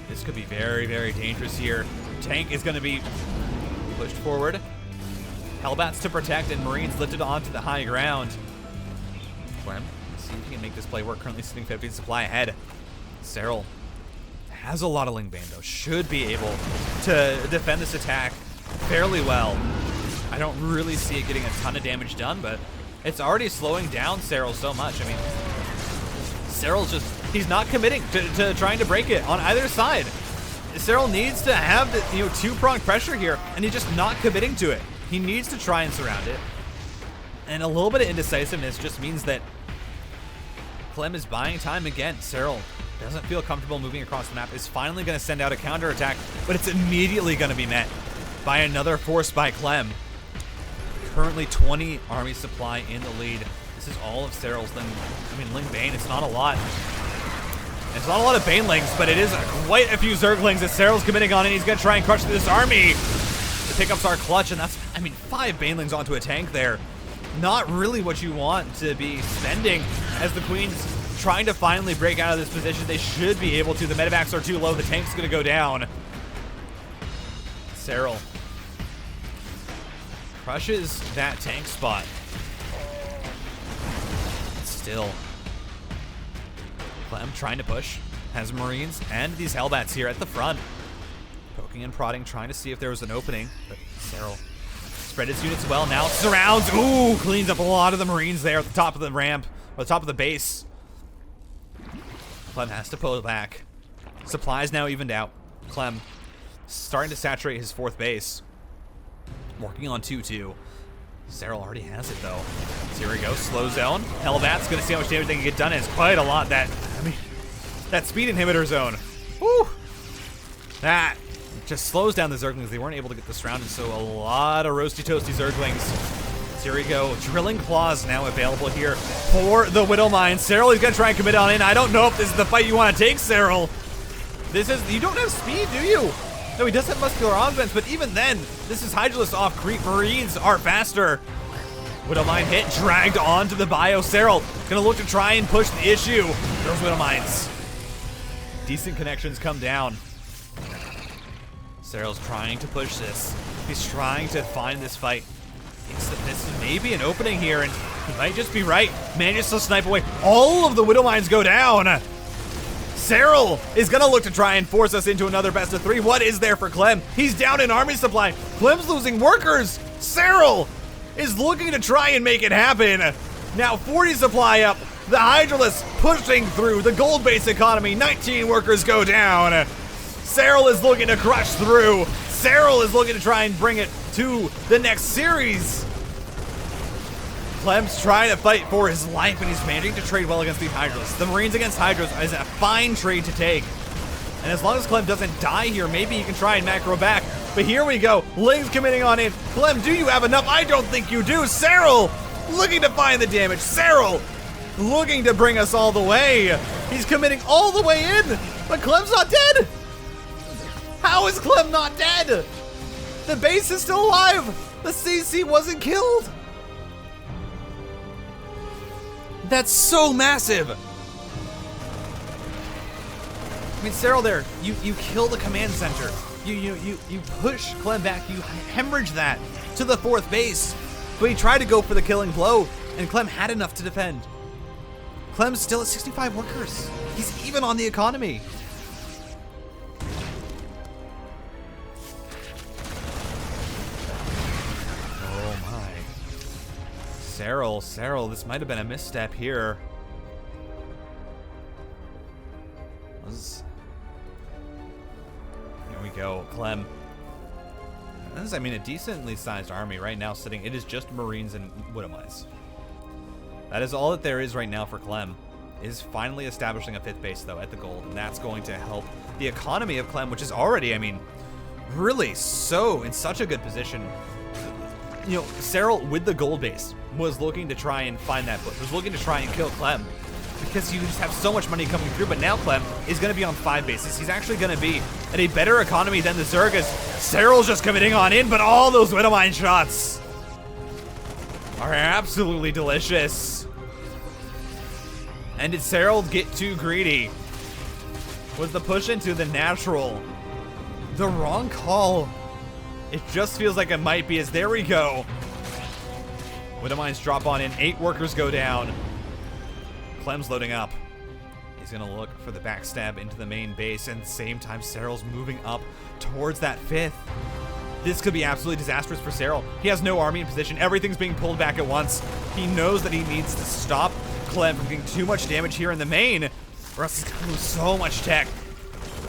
This could be very, very dangerous here. Tank is going to be pushed forward. Hellbats to protect and Marines lifted onto the high ground. Clem, see if he can make this play work. Currently sitting 15 supply ahead. Serral has a lot of Ling Bane though. Should be able to defend this attack fairly well. I don't really see it getting a ton of damage done, but it's already slowing down Serral so much. I mean, Serral's just, he's not committing to trying to break it on either side. Serral needs to have the, two-pronged pressure here, and he's just not committing to it. He needs to try and surround it. And a little bit of indecisiveness just means that Clem is buying time again. Serral doesn't feel comfortable moving across the map, is finally going to send out a counterattack, but it's immediately going to be met by another force by Clem. Currently 20 army supply in the lead. This is all of Serral's Ling Bane. It's not a lot. It's not a lot of Banelings, but it is quite a few Zerglings that Serral's committing on, and he's going to try and crush this army. The pickups are clutch, and that's, 5 Banelings onto a tank there. Not really what you want to be spending as the Queen's trying to finally break out of this position. They should be able to. The medevacs are too low. The tank's going to go down. Serral crushes that tank spot. Still, Clem trying to push. Has Marines and these Hellbats here at the front. Poking and prodding, trying to see if there was an opening. But Serral spread his units well. Now surrounds. Ooh, cleans up a lot of the Marines there at the top of the ramp. Or the top of the base. Clem has to pull it back. Supplies now evened out. Clem starting to saturate his 4th base. Working on 2-2. Serral already has it though. So here we go, slow zone. Hellbat's gonna see how much damage they can get done. It's quite a lot. That speed inhibitor zone. Woo! That just slows down the Zerglings. They weren't able to get this rounded, so a lot of roasty toasty Zerglings. So here we go. Drilling Claws now available here for the Widowmine. Serral is gonna try and commit on in. I don't know if this is the fight you want to take, Serral. You don't have speed, do you? No, he does have muscular augments, but even then, this is Hydralisk off creep. Marines are faster. Widowmine hit, dragged onto the bio. Serral gonna look to try and push the issue. Those Widowmines. Decent connections come down. Serral's trying to push this. He's trying to find this fight. Thinks that this is maybe an opening here, and he might just be right. Manages to snipe away. All of the Widowmines go down. Serral is gonna look to try and force us into another best of 3. What is there for Clem? He's down in army supply. Clem's losing workers. Serral is looking to try and make it happen. Now 40 supply up. The Hydralisk pushing through the gold base economy. 19 workers go down. Serral is looking to crush through. Serral is looking to try and bring it to the next series. Clem's trying to fight for his life, and he's managing to trade well against the Hydralisks. The Marines against Hydras is a fine trade to take. And as long as Clem doesn't die here, maybe he can try and macro back. But here we go. Ling's committing on in. Clem, do you have enough? I don't think you do. Serral looking to find the damage. Serral looking to bring us all the way. He's committing all the way in, but Clem's not dead. How is Clem not dead? The base is still alive. The CC wasn't killed. That's so massive. I mean, Serral there, you kill the command center. You push Clem back, you hemorrhage that to the 4th base. But he tried to go for the killing blow, and Clem had enough to defend. Clem's still at 65 workers. He's even on the economy. Serral, this might have been a misstep here. Here we go, Clem. This is, a decently sized army right now sitting. It is just Marines and Widowmines. That is all that there is right now for Clem. Is finally establishing a 5th base, though, at the gold. And that's going to help the economy of Clem, which is already, really in such a good position. Serral with the gold base was looking to try and find that bush, was looking to try and kill Clem because you just have so much money coming through. But now Clem is going to be on 5 bases. He's actually going to be at a better economy than the Zerg, as Serral's just committing on in, but all those Widowmine shots are absolutely delicious. And did Serral get too greedy? Was the push into the natural the wrong call? It just feels like it might be, as there we go. Widowmines drop on in, 8 workers go down. Clem's loading up. He's gonna look for the backstab into the main base, and at the same time Serral's moving up towards that 5th. This could be absolutely disastrous for Serral. He has no army in position. Everything's being pulled back at once. He knows that he needs to stop Clem from getting too much damage here in the main, or else he's gonna lose so much tech.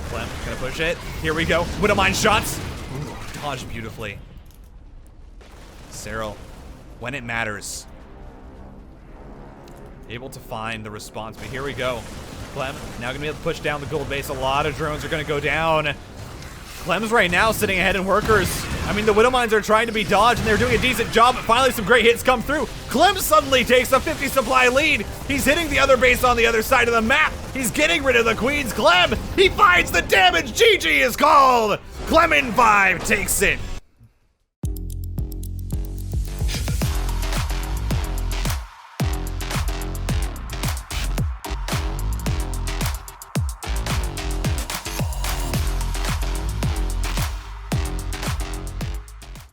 Clem gonna push it. Here we go. Widowmine shots. Ooh, dodged beautifully. Serral, when it matters, able to find the response, but here we go. Clem now gonna be able to push down the gold base. A lot of drones are gonna go down. Clem's right now sitting ahead in workers. I mean, the Widowmines are trying to be dodged, and they're doing a decent job, but finally some great hits come through. Clem suddenly takes a 50 supply lead. He's hitting the other base on the other side of the map. He's getting rid of the queens. Clem, he finds the damage. GG is called. Clem in 5 takes it.